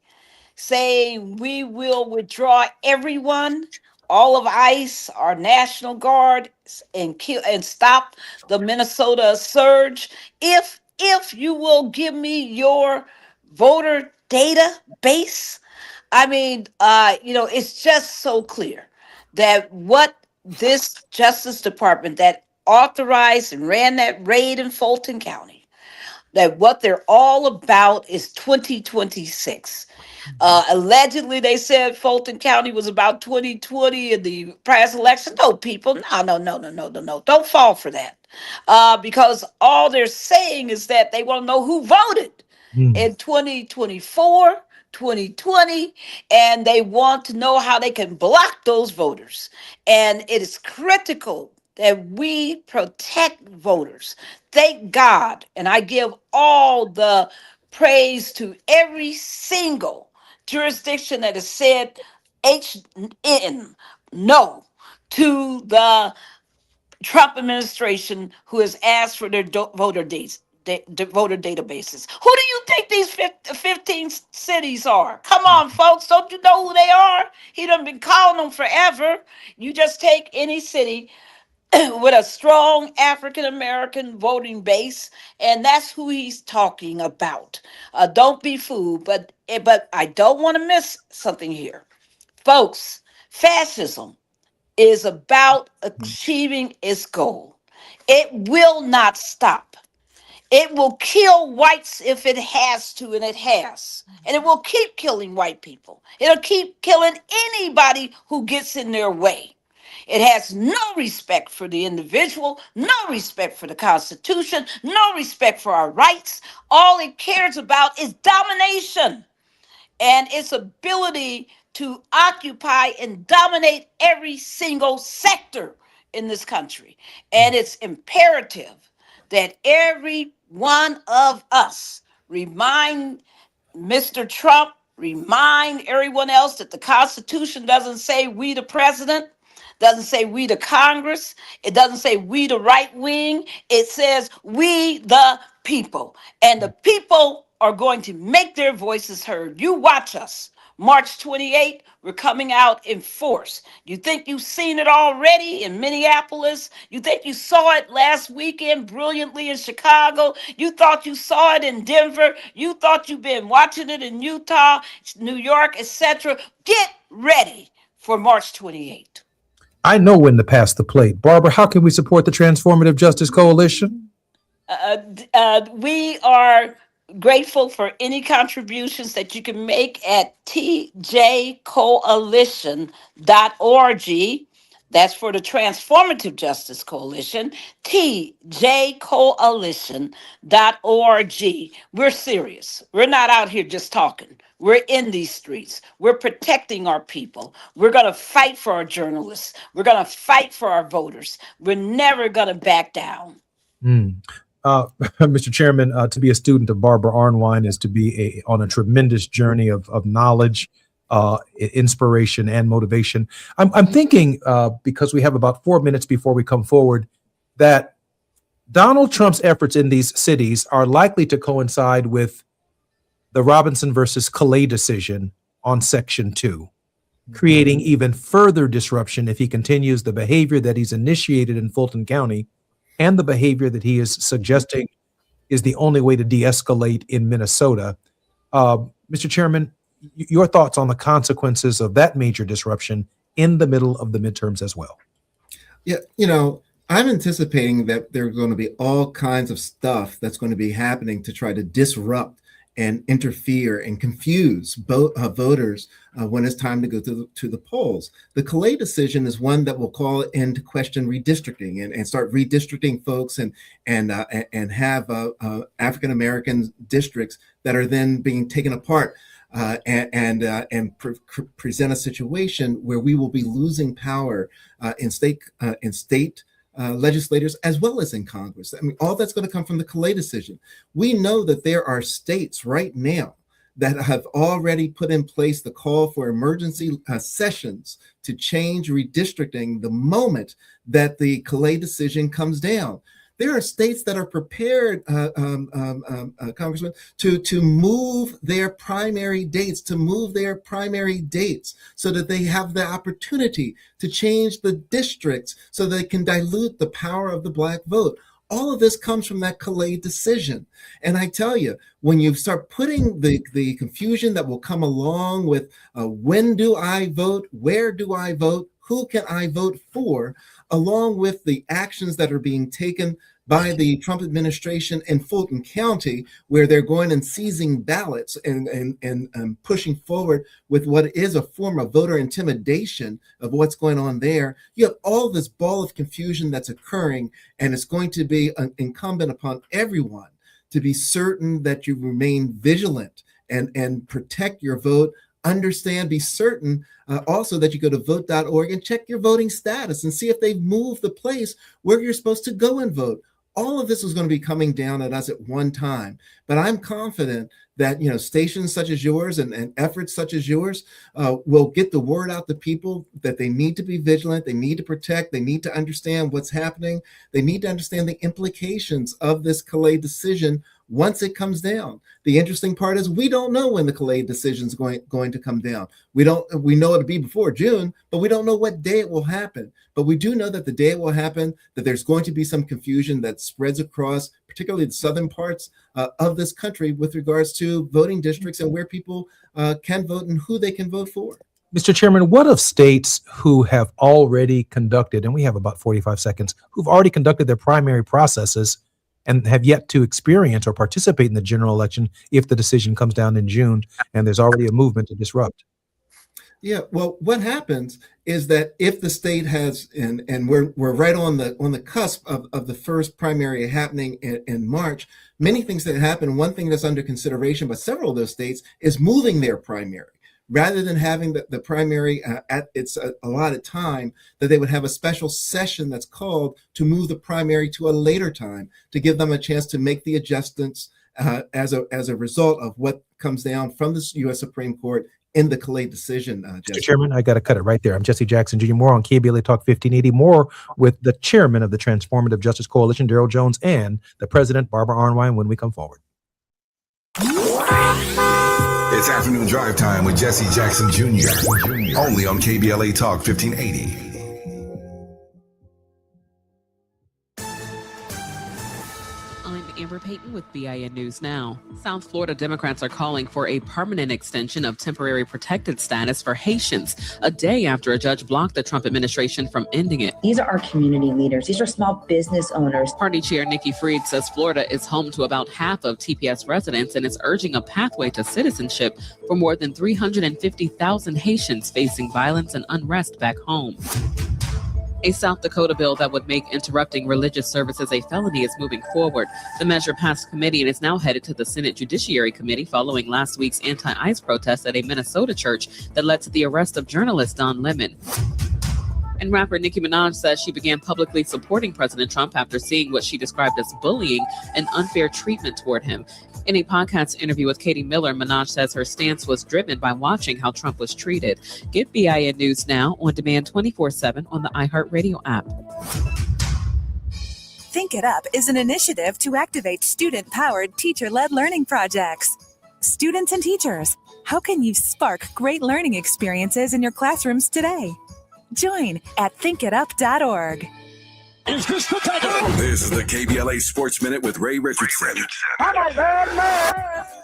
saying we will withdraw everyone, all of ICE, our National Guard, and stop the Minnesota surge. If you will give me your voter database. I mean, it's just so clear that what this Justice Department that authorized and ran that raid in Fulton County, that what they're all about is 2026. Allegedly, they said Fulton County was about 2020 in the past election. No, people, no. Don't fall for that. Because all they're saying is that they want to know who voted in 2024, 2020, and they want to know how they can block those voters. And it is critical that we protect voters. Thank God, and I give all the praise to every single jurisdiction that has said no to the Trump administration, who has asked for their voter databases. Who do you think these 15 cities are? Come on, folks. Don't you know who they are? He done been calling them forever. You just take any city with a strong African-American voting base, and that's who he's talking about. Don't be fooled, but I don't want to miss something here. Folks, fascism is about achieving its goal. It will not stop. It will kill whites if it has to, and it has. And it will keep killing white people. It'll keep killing anybody who gets in their way. It has no respect for the individual, no respect for the Constitution, no respect for our rights. All it cares about is domination and its ability to occupy and dominate every single sector in this country. And it's imperative that every one of us remind Mr. Trump, remind everyone else that the Constitution doesn't say we the president, doesn't say we the Congress, it doesn't say we the right wing, it says we the people. And the people are going to make their voices heard. You watch us. March 28th, we're coming out in force. You think you've seen it already in Minneapolis? You think you saw it last weekend brilliantly in Chicago? You thought you saw it in Denver? You thought you've been watching it in Utah, New York, etc.? Get ready for March 28th. I know when to pass the plate. Barbara, how can we support the Transformative Justice Coalition? We are grateful for any contributions that you can make at tjcoalition.org. That's for the Transformative Justice Coalition, tjcoalition.org. We're serious. We're not out here just talking. We're in these streets. We're protecting our people. We're going to fight for our journalists. We're going to fight for our voters. We're never going to back down. Mr. Chairman, to be a student of Barbara Arnwine is to be on a tremendous journey of knowledge, inspiration, and motivation. I'm thinking, because we have about 4 minutes before we come forward, that Donald Trump's efforts in these cities are likely to coincide with the Robinson versus Calais decision on Section 2, creating even further disruption if he continues the behavior that he's initiated in Fulton County and the behavior that he is suggesting is the only way to de-escalate in Minnesota. Mr. Chairman, your thoughts on the consequences of that major disruption in the middle of the midterms as well? Yeah, I'm anticipating that there are going to be all kinds of stuff that's going to be happening to try to disrupt and interfere and confuse voters when it's time to go to the polls. The Calais decision is one that will call into question redistricting and start redistricting folks and have African American districts that are then being taken apart and present a situation where we will be losing power in state legislators as well as in Congress. I mean, all that's going to come from the Calais decision. We know that there are states right now that have already put in place the call for emergency sessions to change redistricting the moment that the Calais decision comes down. There are states that are prepared, Congressman, to move their primary dates, so that they have the opportunity to change the districts so they can dilute the power of the Black vote. All of this comes from that Calais decision. And I tell you, when you start putting the confusion that will come along with when do I vote, where do I vote, who can I vote for, along with the actions that are being taken by the Trump administration in Fulton County, where they're going and seizing ballots and pushing forward with what is a form of voter intimidation of what's going on there. You have all this ball of confusion that's occurring, and it's going to be incumbent upon everyone to be certain that you remain vigilant and protect your vote. Understand, be certain also that you go to vote.org and check your voting status and see if they've moved the place where you're supposed to go and vote. All of this is going to be coming down at us at one time, but I'm confident that stations such as yours and efforts such as yours will get the word out to people that they need to be vigilant, they need to protect, they need to understand what's happening, they need to understand the implications of this Calais decision once it comes down. The interesting part is we don't know when the Calais decision is going to come down. We know it'll be before June, but we don't know what day it will happen. But we do know that the day it will happen, that there's going to be some confusion that spreads across, particularly the southern parts of this country, with regards to voting districts and where people can vote and who they can vote for. Mr. Chairman, what of states who have already conducted, and we have about 45 seconds, who've already conducted their primary processes and have yet to experience or participate in the general election if the decision comes down in June and there's already a movement to disrupt? Yeah, well, what happens is that if the state has, and we're right on the cusp of the first primary happening in March, many things that happen. One thing that's under consideration by several of those states is moving their primary. Rather than having the primary at its allotted time, that they would have a special session that's called to move the primary to a later time to give them a chance to make the adjustments as a result of what comes down from the U.S. Supreme Court in the Calais decision. Mr. Chairman, I got to cut it right there. I'm Jesse Jackson Jr. More on KBLA Talk 1580. More with the chairman of the Transformative Justice Coalition, Darrell Jones, and the president, Barbara Arnwine, when we come forward. It's Afternoon Drive Time with Jesse Jackson Jr. Only on KBLA Talk 1580. I'm Amber Payton with BIN News Now. South Florida Democrats are calling for a permanent extension of temporary protected status for Haitians, a day after a judge blocked the Trump administration from ending it. These are our community leaders. These are small business owners. Party Chair Nikki Fried says Florida is home to about half of TPS residents and is urging a pathway to citizenship for more than 350,000 Haitians facing violence and unrest back home. A South Dakota bill that would make interrupting religious services a felony is moving forward. The measure passed committee and is now headed to the Senate Judiciary Committee following last week's anti-ICE protest at a Minnesota church that led to the arrest of journalist Don Lemon. And rapper Nicki Minaj says she began publicly supporting President Trump after seeing what she described as bullying and unfair treatment toward him. In a podcast interview with Katie Miller, Minaj says her stance was driven by watching how Trump was treated. Get BIN News Now on demand 24/7 on the iHeartRadio app. Think It Up is an initiative to activate student-powered, teacher-led learning projects. Students and teachers, how can you spark great learning experiences in your classrooms today? Join at thinkitup.org. This is the KBLA Sports Minute with Ray Richardson.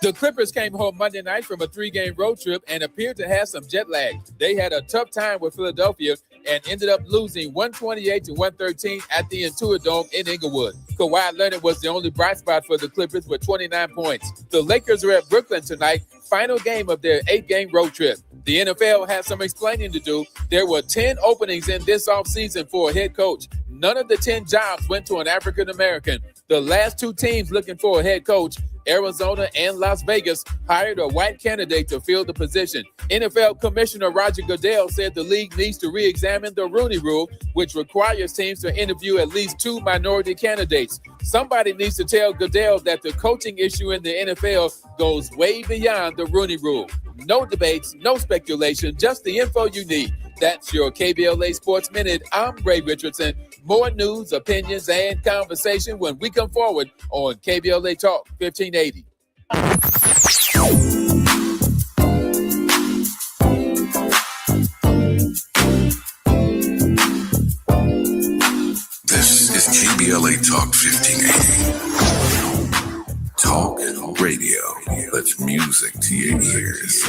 The Clippers came home Monday night from a 3-game road trip and appeared to have some jet lag. They had a tough time with Philadelphia and ended up losing 128-113 at the Intuit Dome in Inglewood. Kawhi Leonard was the only bright spot for the Clippers with 29 points. The Lakers are at Brooklyn tonight, final game of their 8-game road trip. The NFL has some explaining to do. There were 10 openings in this offseason for a head coach. None of the 10 jobs went to an African American. The last 2 teams looking for a head coach, Arizona and Las Vegas, hired a white candidate to fill the position. NFL Commissioner Roger Goodell said the league needs to re-examine the Rooney Rule, which requires teams to interview at least 2 minority candidates. Somebody needs to tell Goodell that the coaching issue in the NFL goes way beyond the Rooney Rule. No debates, no speculation, just the info you need. That's your KBLA Sports Minute. I'm Ray Richardson. More news, opinions, and conversation when we come forward on KBLA Talk 1580. This is KBLA Talk 1580. Talk radio. That's music to your ears.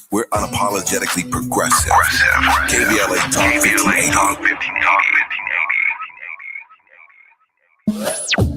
We're unapologetically progressive. KBLA Talk 1580.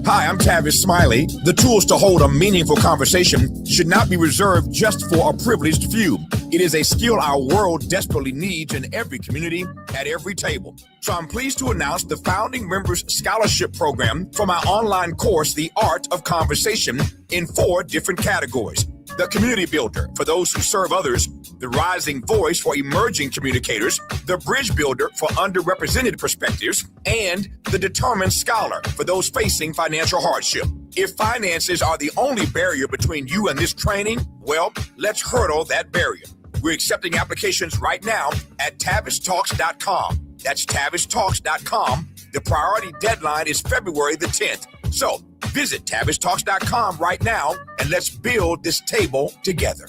Hi, I'm Tavis Smiley. The tools to hold a meaningful conversation should not be reserved just for a privileged few. It is a skill our world desperately needs in every community, at every table. So I'm pleased to announce the Founding Members Scholarship Program for my online course, The Art of Conversation, in 4 different categories. The Community Builder, for those who serve others, the Rising Voice for emerging communicators, the Bridge Builder for underrepresented perspectives, and the Determined Scholar for those facing financial hardship. If finances are the only barrier between you and this training, well, let's hurdle that barrier. We're accepting applications right now at TavisTalks.com. That's TavisTalks.com. The priority deadline is February the 10th. So visit TavisTalks.com right now and let's build this table together.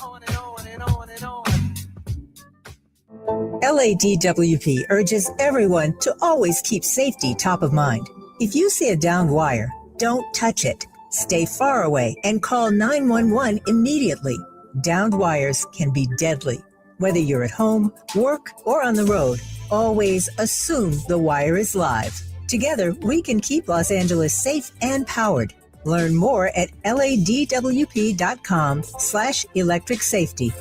LADWP urges everyone to always keep safety top of mind. If you see a downed wire, don't touch it. Stay far away and call 911 immediately. Downed wires can be deadly. Whether you're at home, work, or on the road, always assume the wire is live. Together, we can keep Los Angeles safe and powered. Learn more at ladwp.com/electric safety.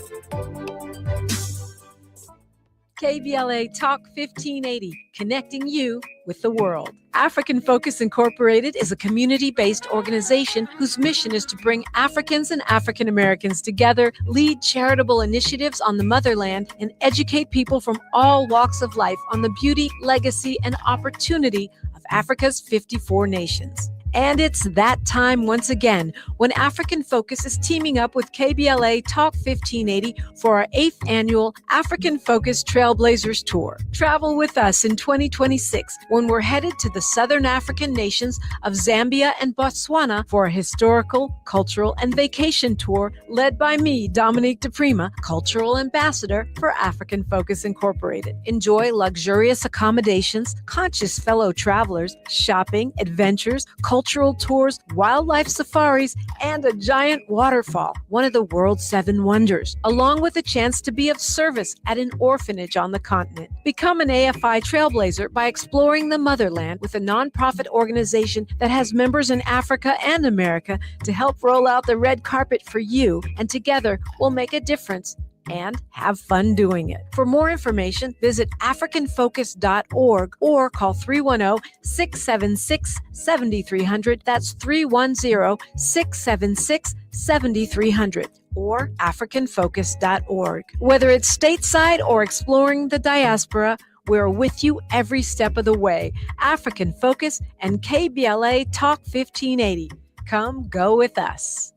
KBLA Talk 1580, connecting you with the world. African Focus Incorporated is a community-based organization whose mission is to bring Africans and African Americans together, lead charitable initiatives on the motherland, and educate people from all walks of life on the beauty, legacy, and opportunity of Africa's 54 nations. And it's that time once again when African Focus is teaming up with KBLA Talk 1580 for our 8th annual African Focus Trailblazers Tour. Travel with us in 2026 when we're headed to the Southern African nations of Zambia and Botswana for a historical, cultural, and vacation tour led by me, Dominique DePrima, Cultural Ambassador for African Focus Incorporated. Enjoy luxurious accommodations, conscious fellow travelers, shopping, adventures, cultural tours, wildlife safaris, and a giant waterfall, one of the world's 7 wonders, along with a chance to be of service at an orphanage on the continent. Become an AFI trailblazer by exploring the motherland with a nonprofit organization that has members in Africa and America to help roll out the red carpet for you, and together we'll make a difference and have fun doing it. For more information, visit africanfocus.org or call 310-676-7300. That's 310-676-7300 or africanfocus.org. Whether it's stateside or exploring the diaspora, we're with you every step of the way. African Focus and KBLA Talk 1580. Come go with us.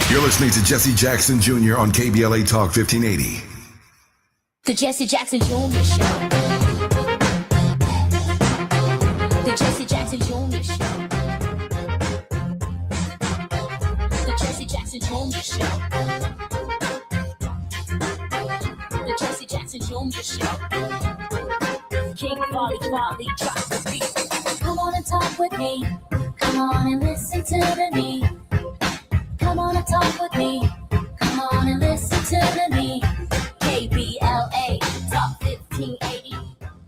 You're listening to Jesse Jackson Jr. on KBLA Talk 1580. The Jesse Jackson Jr. Show. The Jesse Jackson Jr. Show. The Jesse Jackson Jr. Show. The Jesse Jackson Jr. Show. King Volley, drop the beat. Come on and talk with me. Come on and listen to me. Come on and talk with me. Come on and listen to me. KBLA Talk 1580.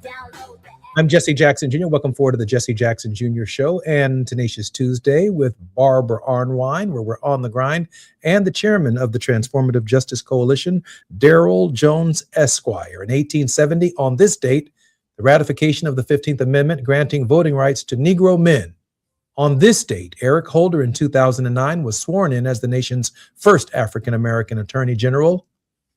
Download the app. I'm Jesse Jackson Jr. Welcome forward to the Jesse Jackson Jr. Show and Tenacious Tuesday with Barbara Arnwine, where we're on the grind, and the chairman of the Transformative Justice Coalition, Daryl Jones Esquire. In 1870, on this date, the ratification of the 15th Amendment granting voting rights to Negro men. On this date, Eric Holder in 2009 was sworn in as the nation's first African-American Attorney General.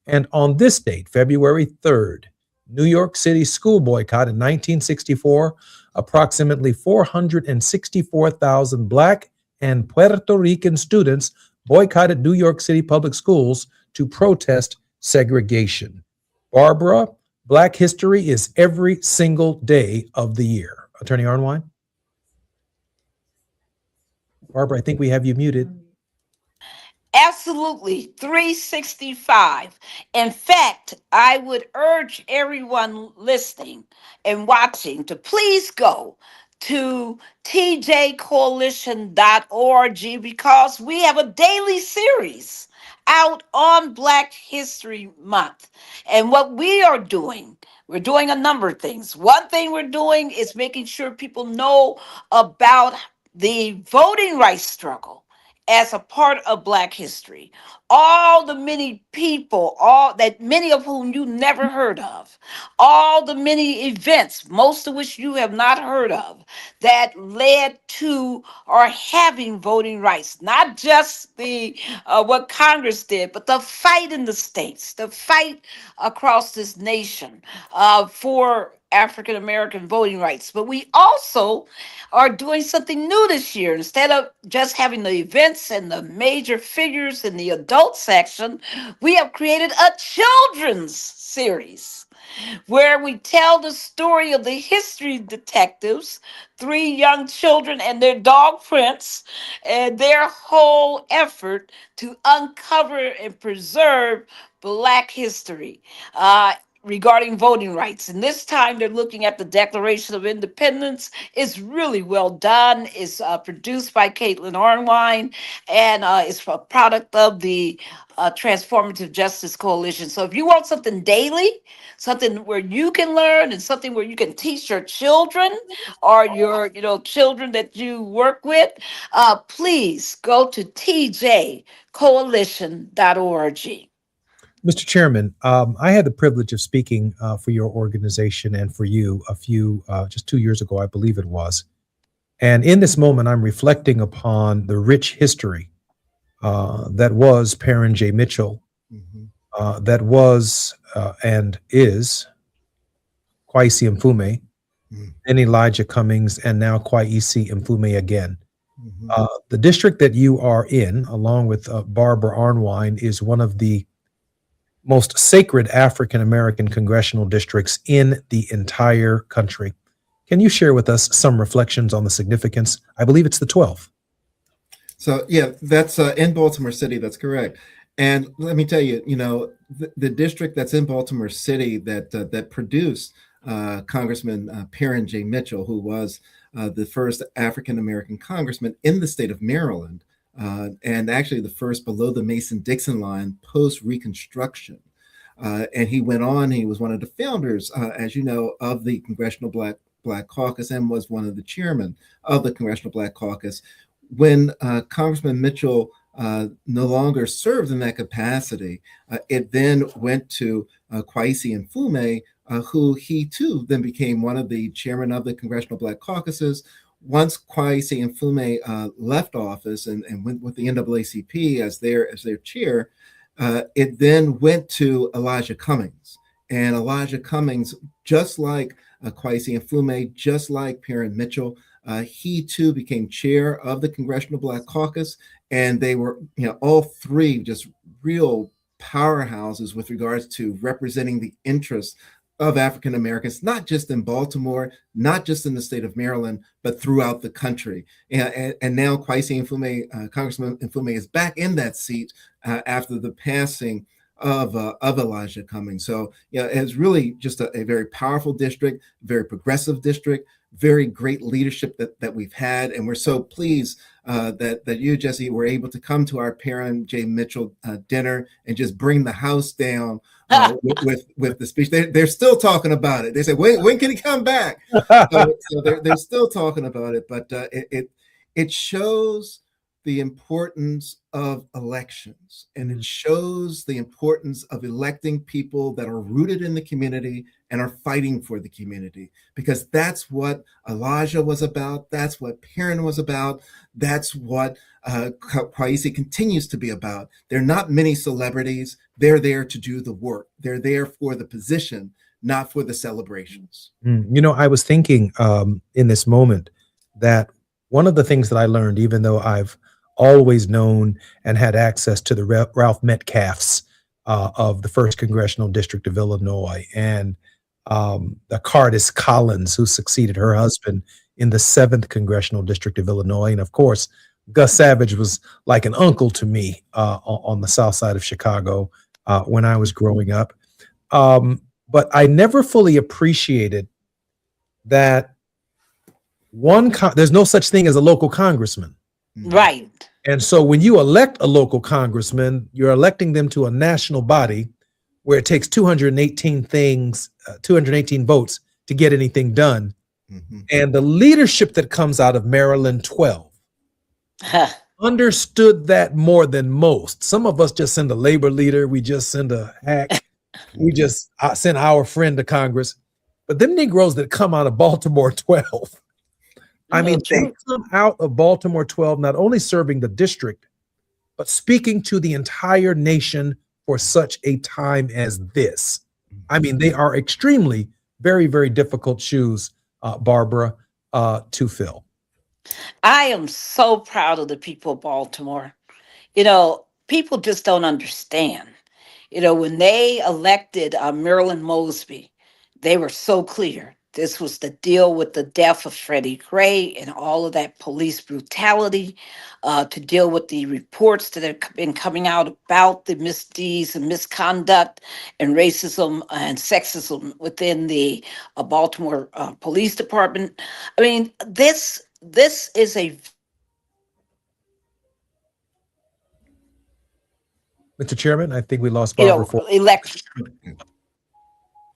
And on this date, February 3rd, New York City school boycott in 1964, approximately 464,000 Black and Puerto Rican students boycotted New York City public schools to protest segregation. Barbara, Black history is every single day of the year. Attorney Arnwine? Barbara, I think we have you muted. Absolutely, 365. In fact, I would urge everyone listening and watching to please go to tjcoalition.org because we have a daily series out on Black History Month. And what we are doing, we're doing a number of things. One thing we're doing is making sure people know about the voting rights struggle as a part of Black history. All the many people, many of whom you never heard of, all the many events, most of which you have not heard of, that led to our having voting rights. Not just the what Congress did, but the fight in the states, the fight across this nation for African American voting rights. But we also are doing something new this year. Instead of just having the events and the major figures in the adult section, we have created a children's series where we tell the story of the history detectives, 3 young children and their dog Prince, and their whole effort to uncover and preserve Black history regarding voting rights. And this time they're looking at the Declaration of Independence. It's really well done. It's produced by Caitlin Arnwine, and it's a product of the Transformative Justice Coalition. So if you want something daily, something where you can learn and something where you can teach your children or your children that you work with, please go to tjcoalition.org. Mr. Chairman, I had the privilege of speaking for your organization and for you just 2 years ago, I believe it was. And in this moment, I'm reflecting upon the rich history that was Perrin J. Mitchell, that was and is Kwesi Mfume, then Elijah Cummings, and now Kwaisi Mfume again. The district that you are in, along with Barbara Arnwine, is one of the most sacred African-American congressional districts in the entire country. Can you share with us some reflections on the significance? I believe it's the 12th. So yeah, that's in Baltimore City. That's correct. And let me tell you, the district that's in Baltimore City that produced Congressman Perrin J. Mitchell, who was the first African-American congressman in the state of Maryland, and actually the first below the Mason-Dixon line post-Reconstruction. And he went on, he was one of the founders, as you know, of the Congressional Black Caucus, and was one of the chairmen of the Congressional Black Caucus. When Congressman Mitchell no longer served in that capacity, it then went to Kwaisi Mfume, who he too then became one of the chairmen of the Congressional Black Caucuses. Once Kwaisi Mfume left office and went with the NAACP as their chair, it then went to Elijah Cummings. And Elijah Cummings, just like Kwaisi Mfume, just like Perrin Mitchell, he too became chair of the Congressional Black Caucus, and they were, all three just real powerhouses with regards to representing the interests of African Americans, not just in Baltimore, not just in the state of Maryland, but throughout the country. And now Kwaisi Mfume, Congressman Mfume, is back in that seat after the passing of Elijah Cummings. So it's really just a very powerful district, very progressive district, very great leadership that we've had, and we're so pleased that you, Jesse, were able to come to our Perrin J. Mitchell dinner and just bring the house down with the speech. They're still talking about it. They say, when can he come back? So they're still talking about it, but it shows the importance of elections, and it shows the importance of electing people that are rooted in the community and are fighting for the community, because that's what Elijah was about. That's what Perrin was about. That's what Kwaisi continues to be about. They're not many celebrities. They're there to do the work. They're there for the position, not for the celebrations. I was thinking in this moment that one of the things that I learned, even though I've always known and had access to the Ralph Metcalfs of the 1st Congressional District of Illinois, and the Cardis Collins, who succeeded her husband in the 7th Congressional District of Illinois. And of course, Gus Savage was like an uncle to me on the south side of Chicago when I was growing up. But I never fully appreciated that there's no such thing as a local congressman. Right. And so when you elect a local congressman, you're electing them to a national body where it takes 218 votes to get anything done. And the leadership that comes out of Maryland 12 understood that more than most. Some of us just send a labor leader. We just send a hack. We just send our friend to Congress. But them Negroes that come out of Baltimore 12, they come out of Baltimore 12, not only serving the district, but speaking to the entire nation for such a time as this. They are extremely, very, very difficult shoes, Barbara, to fill. I am so proud of the people of Baltimore. People just don't understand. When they elected Marilyn Mosby, they were so clear. This was the deal with the death of Freddie Gray and all of that police brutality, to deal with the reports that have been coming out about the misdeeds and misconduct and racism and sexism within the Baltimore Police Department. This is a... Mr. Chairman, I think we lost Barbara for election.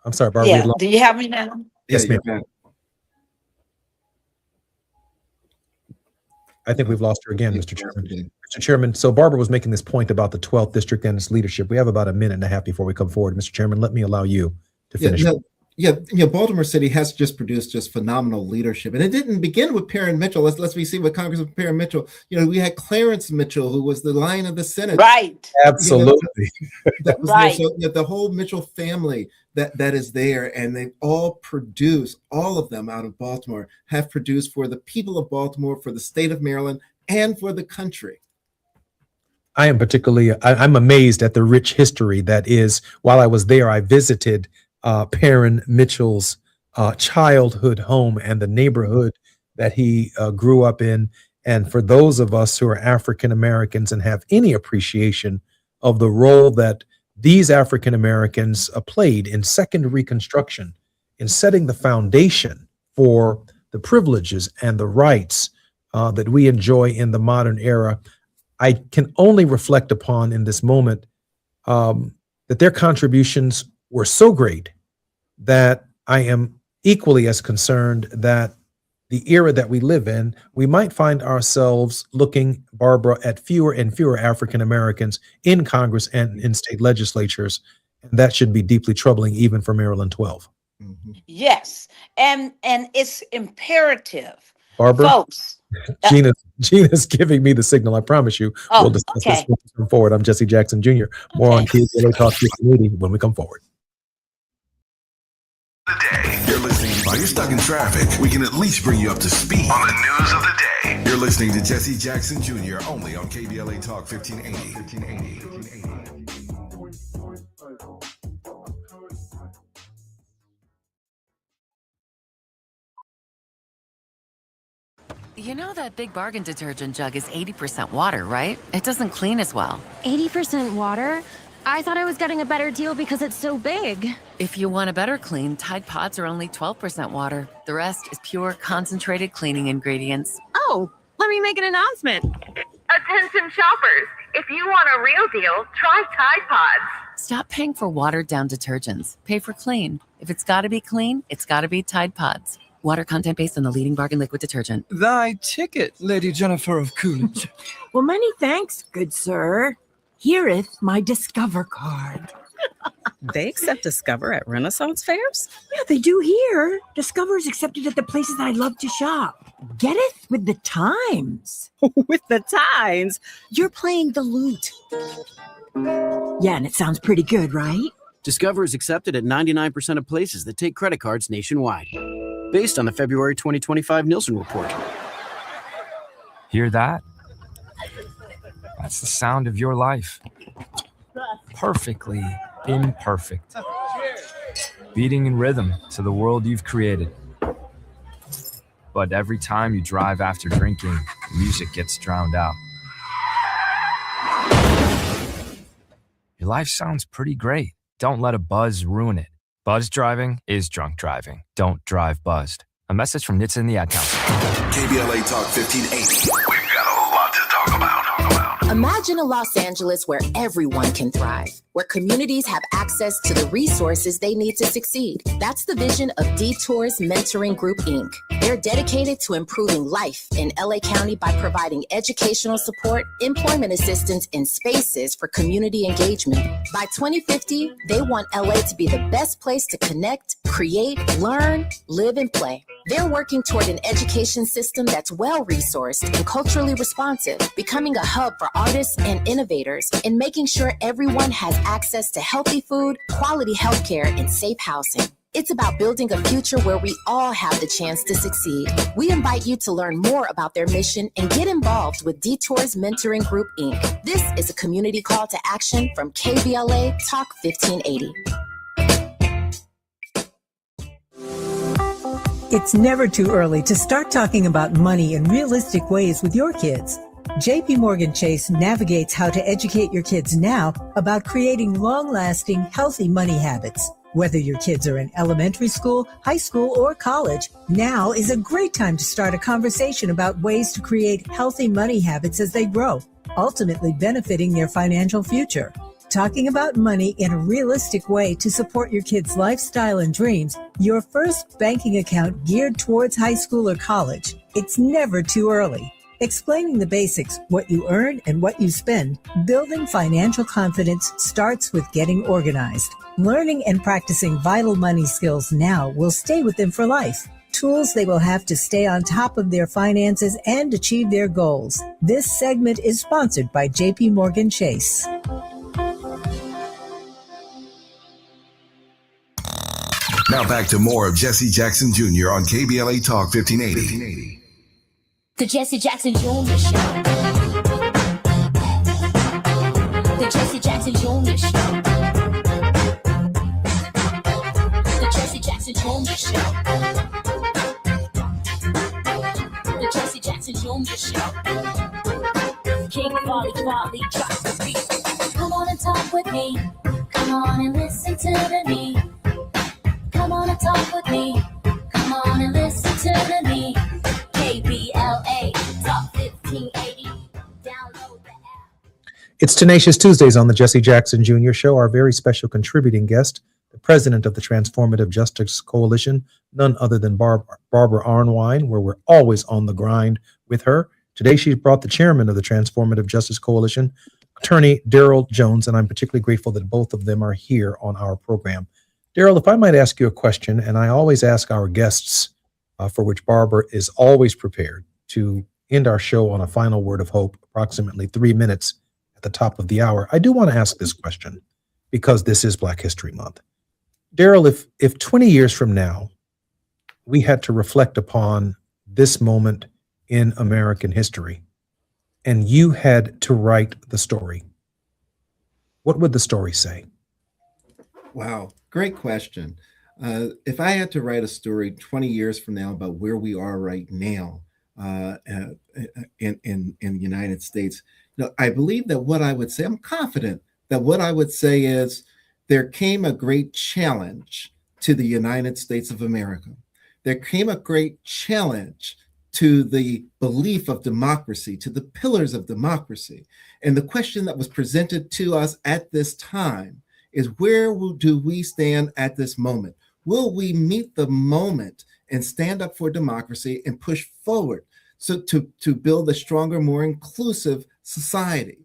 I'm sorry, Barbara. Yeah. Do you have me now? Yes, ma'am. I think we've lost her again, Mr. Chairman. Mr. Chairman, so Barbara was making this point about the 12th district and its leadership. We have about a minute and a half before we come forward. Mr. Chairman, let me allow you to finish. Baltimore City has just produced just phenomenal leadership, and it didn't begin with Perrin Mitchell. Let's see what Congressman Perrin Mitchell. We had Clarence Mitchell, who was the Lion of the Senate. Right. Absolutely. That was Right. there. So the whole Mitchell family that is there, and they've all produced, all of them out of Baltimore have produced for the people of Baltimore, for the state of Maryland, and for the country. I am I'm amazed at the rich history that is. While I was there, I visited Perrin Mitchell's childhood home and the neighborhood that he grew up in. And for those of us who are African Americans and have any appreciation of the role that these African Americans played in Second Reconstruction, in setting the foundation for the privileges and the rights that we enjoy in the modern era, I can only reflect upon in this moment that their contributions were so great that I am equally as concerned that the era that we live in, we might find ourselves looking, Barbara, at fewer and fewer African Americans in Congress and in state legislatures. And that should be deeply troubling even for Maryland 12. Yes. And it's imperative. Barbara, Folks. Gina's giving me the signal. I promise you. We'll discuss this when we come forward. I'm Jesse Jackson Jr. More on KBLA Talk 1580 when we come forward. You're listening. While you're stuck in traffic, we can at least bring you up to speed on the news of the day. You're listening to Jesse Jackson Jr. only on KBLA Talk 1580. You know that Big Bargain detergent jug is 80% water, right? It doesn't clean as well. 80% water? I thought I was getting a better deal because it's so big. If you want a better clean, Tide Pods are only 12% water. The rest is pure, concentrated cleaning ingredients. Oh, let me make an announcement. Attention shoppers, if you want a real deal, try Tide Pods. Stop paying for watered-down detergents. Pay for clean. If it's got to be clean, it's got to be Tide Pods. Water content based on the leading bargain liquid detergent. Thy ticket, Lady Jennifer of Coolidge. Well, many thanks, good sir. Hereeth my Discover card. They accept Discover at Renaissance fairs? Yeah, they do here. Discover is accepted at the places I love to shop. Getteth with the times. With the times? You're playing the lute. Yeah, and it sounds pretty good, right? Discover is accepted at 99% of places that take credit cards nationwide, based on the February 2025 Nielsen report. Hear that? That's the sound of your life. Perfectly imperfect. Beating in rhythm to the world you've created. But every time you drive after drinking, music gets drowned out. Your life sounds pretty great. Don't let a buzz ruin it. Buzz driving is drunk driving. Don't drive buzzed. A message from NHTSA and the Ad Council. KBLA Talk 1580. We've got a lot to talk about. Imagine a Los Angeles where everyone can thrive, where communities have access to the resources they need to succeed. That's the vision of Detours Mentoring Group, Inc. They're dedicated to improving life in LA County by providing educational support, employment assistance, and spaces for community engagement. By 2050, they want LA to be the best place to connect, create, learn, live, and play. They're working toward an education system that's well-resourced and culturally responsive, becoming a hub for artists and innovators, and making sure everyone has access to healthy food, quality healthcare, and safe housing. It's about building a future where we all have the chance to succeed. We invite you to learn more about their mission and get involved with Detours Mentoring Group, Inc. This is a community call to action from KBLA Talk 1580. It's never too early to start talking about money in realistic ways with your kids. JP Morgan Chase navigates how to educate your kids now about creating long-lasting, healthy money habits. Whether your kids are in elementary school, high school, or college, now is a great time to start a conversation about ways to create healthy money habits as they grow, ultimately benefiting their financial future. Talking about money in a realistic way to support your kids' lifestyle and dreams, your first banking account geared towards high school or college. It's never too early. Explaining the basics, what you earn and what you spend, building financial confidence starts with getting organized. Learning and practicing vital money skills now will stay with them for life. Tools they will have to stay on top of their finances and achieve their goals. This segment is sponsored by JP Morgan Chase. Now back to more of Jesse Jackson Jr. on KBLA Talk 1580. The Jesse Jackson Jr. Show. The Jesse Jackson Jr. Show. The Jesse Jackson Jr. Show. The Jesse Jackson Jr. Show. King Volley, drop the beat. Come on and talk with me. Come on and listen to me. Come on and talk with me. Come on and listen to me. KBLA Talk 1580. Download the app. It's Tenacious Tuesdays on the Jesse Jackson Jr. Show. Our very special contributing guest, the president of the Transformative Justice Coalition, none other than Barbara Arnwine, where we're always on the grind with her. Today, she's brought the chairman of the Transformative Justice Coalition, attorney Daryl Jones, and I'm particularly grateful that both of them are here on our program. Daryl, if I might ask you a question, and I always ask our guests, for which Barbara is always prepared, to end our show on a final word of hope, approximately 3 minutes at the top of the hour. I do want to ask this question because this is Black History Month. Daryl, if 20 years from now, we had to reflect upon this moment in American history, and you had to write the story, what would the story say? Wow, great question. If I had to write a story 20 years from now about where we are right now in the United States, I believe that what I would say, I'm confident that what I would say is there came a great challenge to the United States of America. There came a great challenge to the belief of democracy, to the pillars of democracy. And the question that was presented to us at this time is, where do we stand at this moment? Will we meet the moment and stand up for democracy and push forward to build a stronger, more inclusive society?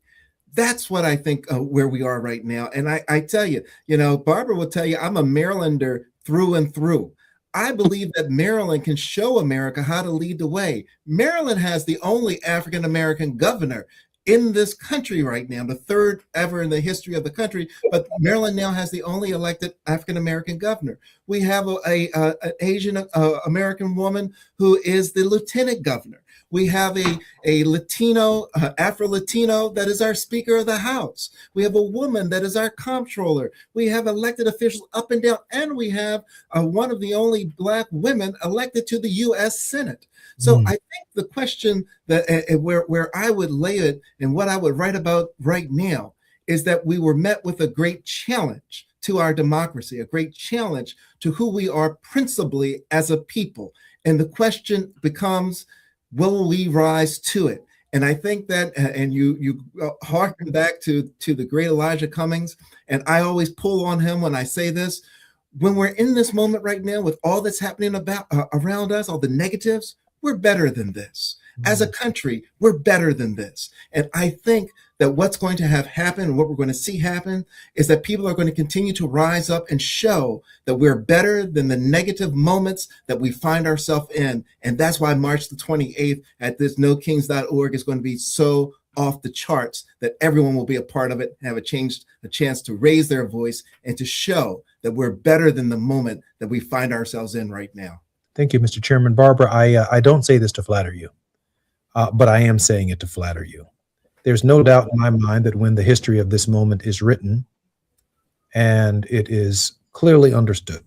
That's what I think where we are right now. And I tell you, Barbara will tell you, I'm a Marylander through and through. I believe that Maryland can show America how to lead the way. Maryland has the only African-American governor in this country right now, the third ever in the history of the country, but Maryland now has the only elected African-American governor. We have an Asian American woman who is the lieutenant governor. We have a Latino, Afro-Latino that is our Speaker of the House. We have a woman that is our comptroller. We have elected officials up and down, and we have one of the only Black women elected to the U.S. Senate. So I think the question that where I would lay it and what I would write about right now is that we were met with a great challenge to our democracy, a great challenge to who we are principally as a people. And the question becomes, will we rise to it? And I think that, and you harken back to the great Elijah Cummings, and I always pull on him when I say this, when we're in this moment right now with all that's happening around us, all the negatives, we're better than this. As a country, we're better than this. And I think that what's going to have happen and what we're going to see happen is that people are going to continue to rise up and show that we're better than the negative moments that we find ourselves in. And that's why March the 28th at this nokings.org is going to be so off the charts that everyone will be a part of it, have a chance to raise their voice and to show that we're better than the moment that we find ourselves in right now. Thank you, Mr. Chairman. Barbara, I don't say this to flatter you, but I am saying it to flatter you. There's no doubt in my mind that when the history of this moment is written and it is clearly understood,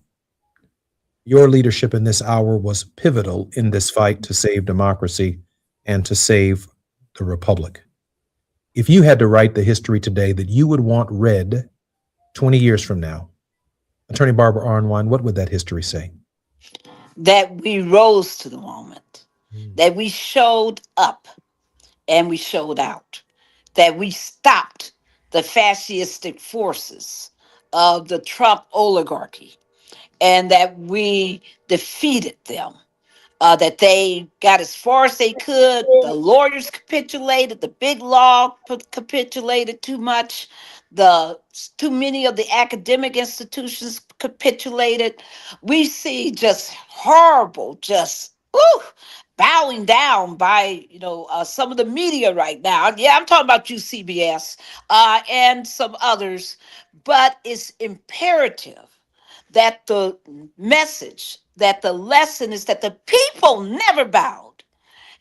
your leadership in this hour was pivotal in this fight to save democracy and to save the republic. If you had to write the history today that you would want read 20 years from now, Attorney Barbara Arnwine, what would that history say? That we rose to the moment, that we showed up and we showed out, that we stopped the fascistic forces of the Trump oligarchy, and that we defeated them that they got as far as they could. The lawyers capitulated. The big law capitulated too much. Too many of the academic institutions capitulated. We see just horrible, just bowing down by some of the media right now. Yeah, I'm talking about you, CBS, and some others. But it's imperative that the message, that the lesson is that the people never bowed,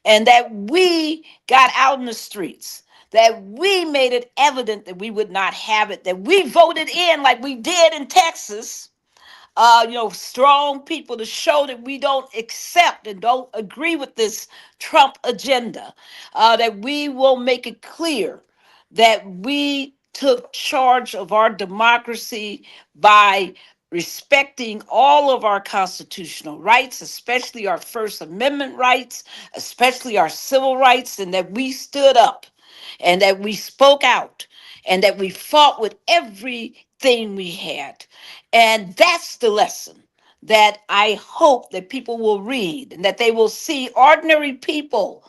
and that we got out in the streets, that we made it evident that we would not have it, that we voted in like we did in Texas, strong people to show that we don't accept and don't agree with this Trump agenda, that we will make it clear that we took charge of our democracy by respecting all of our constitutional rights, especially our First Amendment rights, especially our civil rights, and that we stood up and that we spoke out and that we fought with everything we had. And that's the lesson that I hope that people will read, and that they will see ordinary people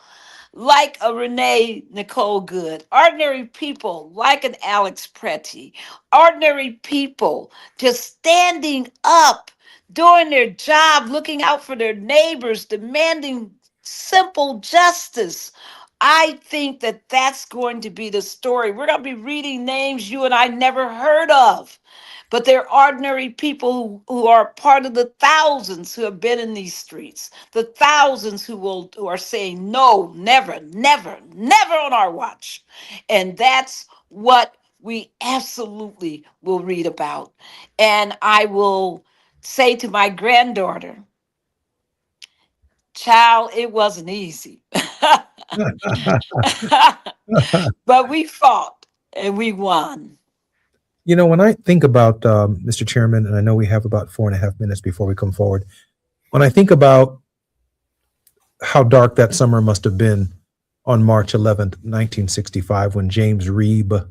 like a Renee Nicole Good, ordinary people like an Alex Pretty, ordinary people just standing up, doing their job, looking out for their neighbors, demanding simple justice. I think that that's going to be the story. We're going to be reading names you and I never heard of, but they're ordinary people who are part of the thousands who have been in these streets, the thousands who are saying no, never, never, never on our watch. And that's what we absolutely will read about. And I will say to my granddaughter, child, it wasn't easy. But we fought and we won. When I think about Mr. Chairman, and I know we have about 4.5 minutes before we come forward, when I think about how dark that summer must have been on March 11th, 1965, when James Reeb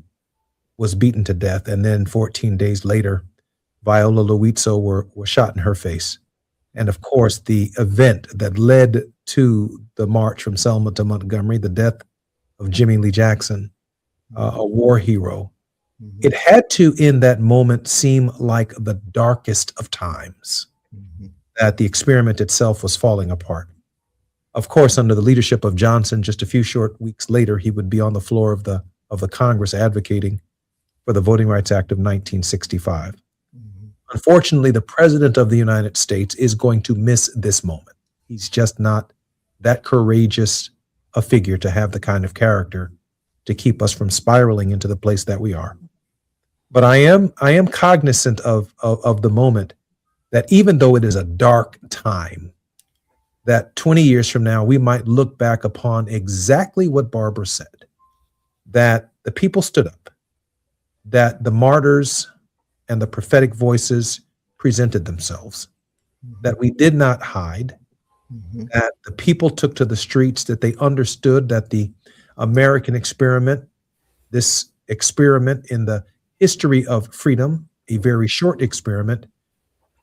was beaten to death, and then 14 days later, Viola Liuzzo were shot in her face. And of course, the event that led to the march from Selma to Montgomery, the death of Jimmy Lee Jackson, a war hero, it had to, in that moment, seem like the darkest of times, that the experiment itself was falling apart. Of course, under the leadership of Johnson, just a few short weeks later, he would be on the floor of the Congress advocating for the Voting Rights Act of 1965. Unfortunately, the President of the United States is going to miss this moment. He's just not that courageous a figure to have the kind of character to keep us from spiraling into the place that we are. But I am cognizant of the moment, that even though it is a dark time, that 20 years from now, we might look back upon exactly what Barbara said, that the people stood up, that the martyrs and the prophetic voices presented themselves, that we did not hide, that the people took to the streets, that they understood that the American experiment, this experiment in the history of freedom, a very short experiment,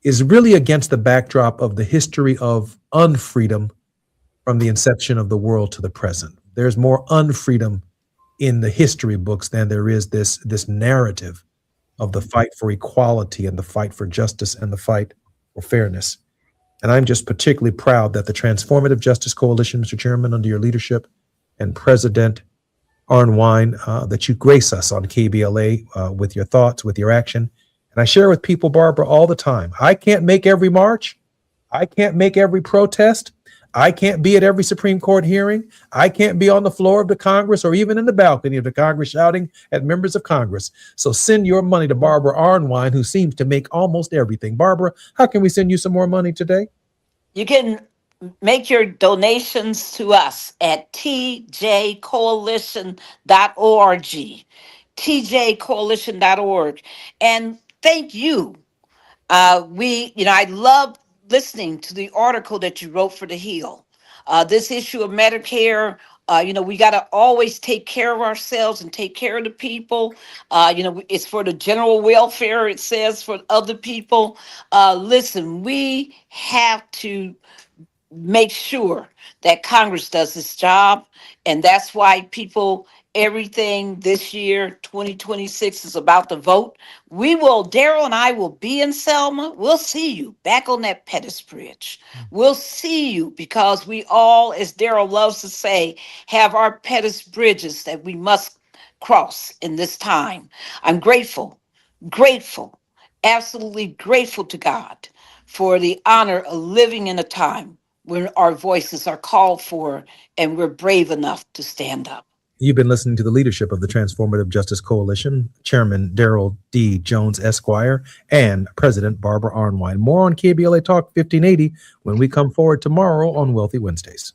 is really against the backdrop of the history of unfreedom from the inception of the world to the present. There's more unfreedom in the history books than there is this narrative of the fight for equality and the fight for justice and the fight for fairness. And I'm just particularly proud that the Transformative Justice Coalition, Mr. Chairman, under your leadership, and President Arnwine, that you grace us on KBLA with your thoughts, with your action. And I share with people, Barbara, all the time. I can't make every march. I can't make every protest. I can't be at every Supreme Court hearing. I can't be on the floor of the Congress or even in the balcony of the Congress shouting at members of Congress. So send your money to Barbara Arnwine, who seems to make almost everything. Barbara, how can we send you some more money today? You can make your donations to us at tjcoalition.org, tjcoalition.org. And thank you. I love listening to the article that you wrote for The Hill. This issue of Medicare, we got to always take care of ourselves and take care of the people. It's for the general welfare, it says, for other people. Listen, we have to make sure that Congress does its job. And that's why everything this year, 2026, is about the vote. Daryl and I will be in Selma. We'll see you back on that Pettus Bridge. We'll see you because we all, as Daryl loves to say, have our Pettus Bridges that we must cross in this time. I'm grateful, absolutely grateful to God for the honor of living in a time when our voices are called for and we're brave enough to stand up. You've been listening to the leadership of the Transformative Justice Coalition, Chairman Daryl D. Jones, Esquire, and President Barbara Arnwine. More on KBLA Talk 1580 when we come forward tomorrow on Wealthy Wednesdays.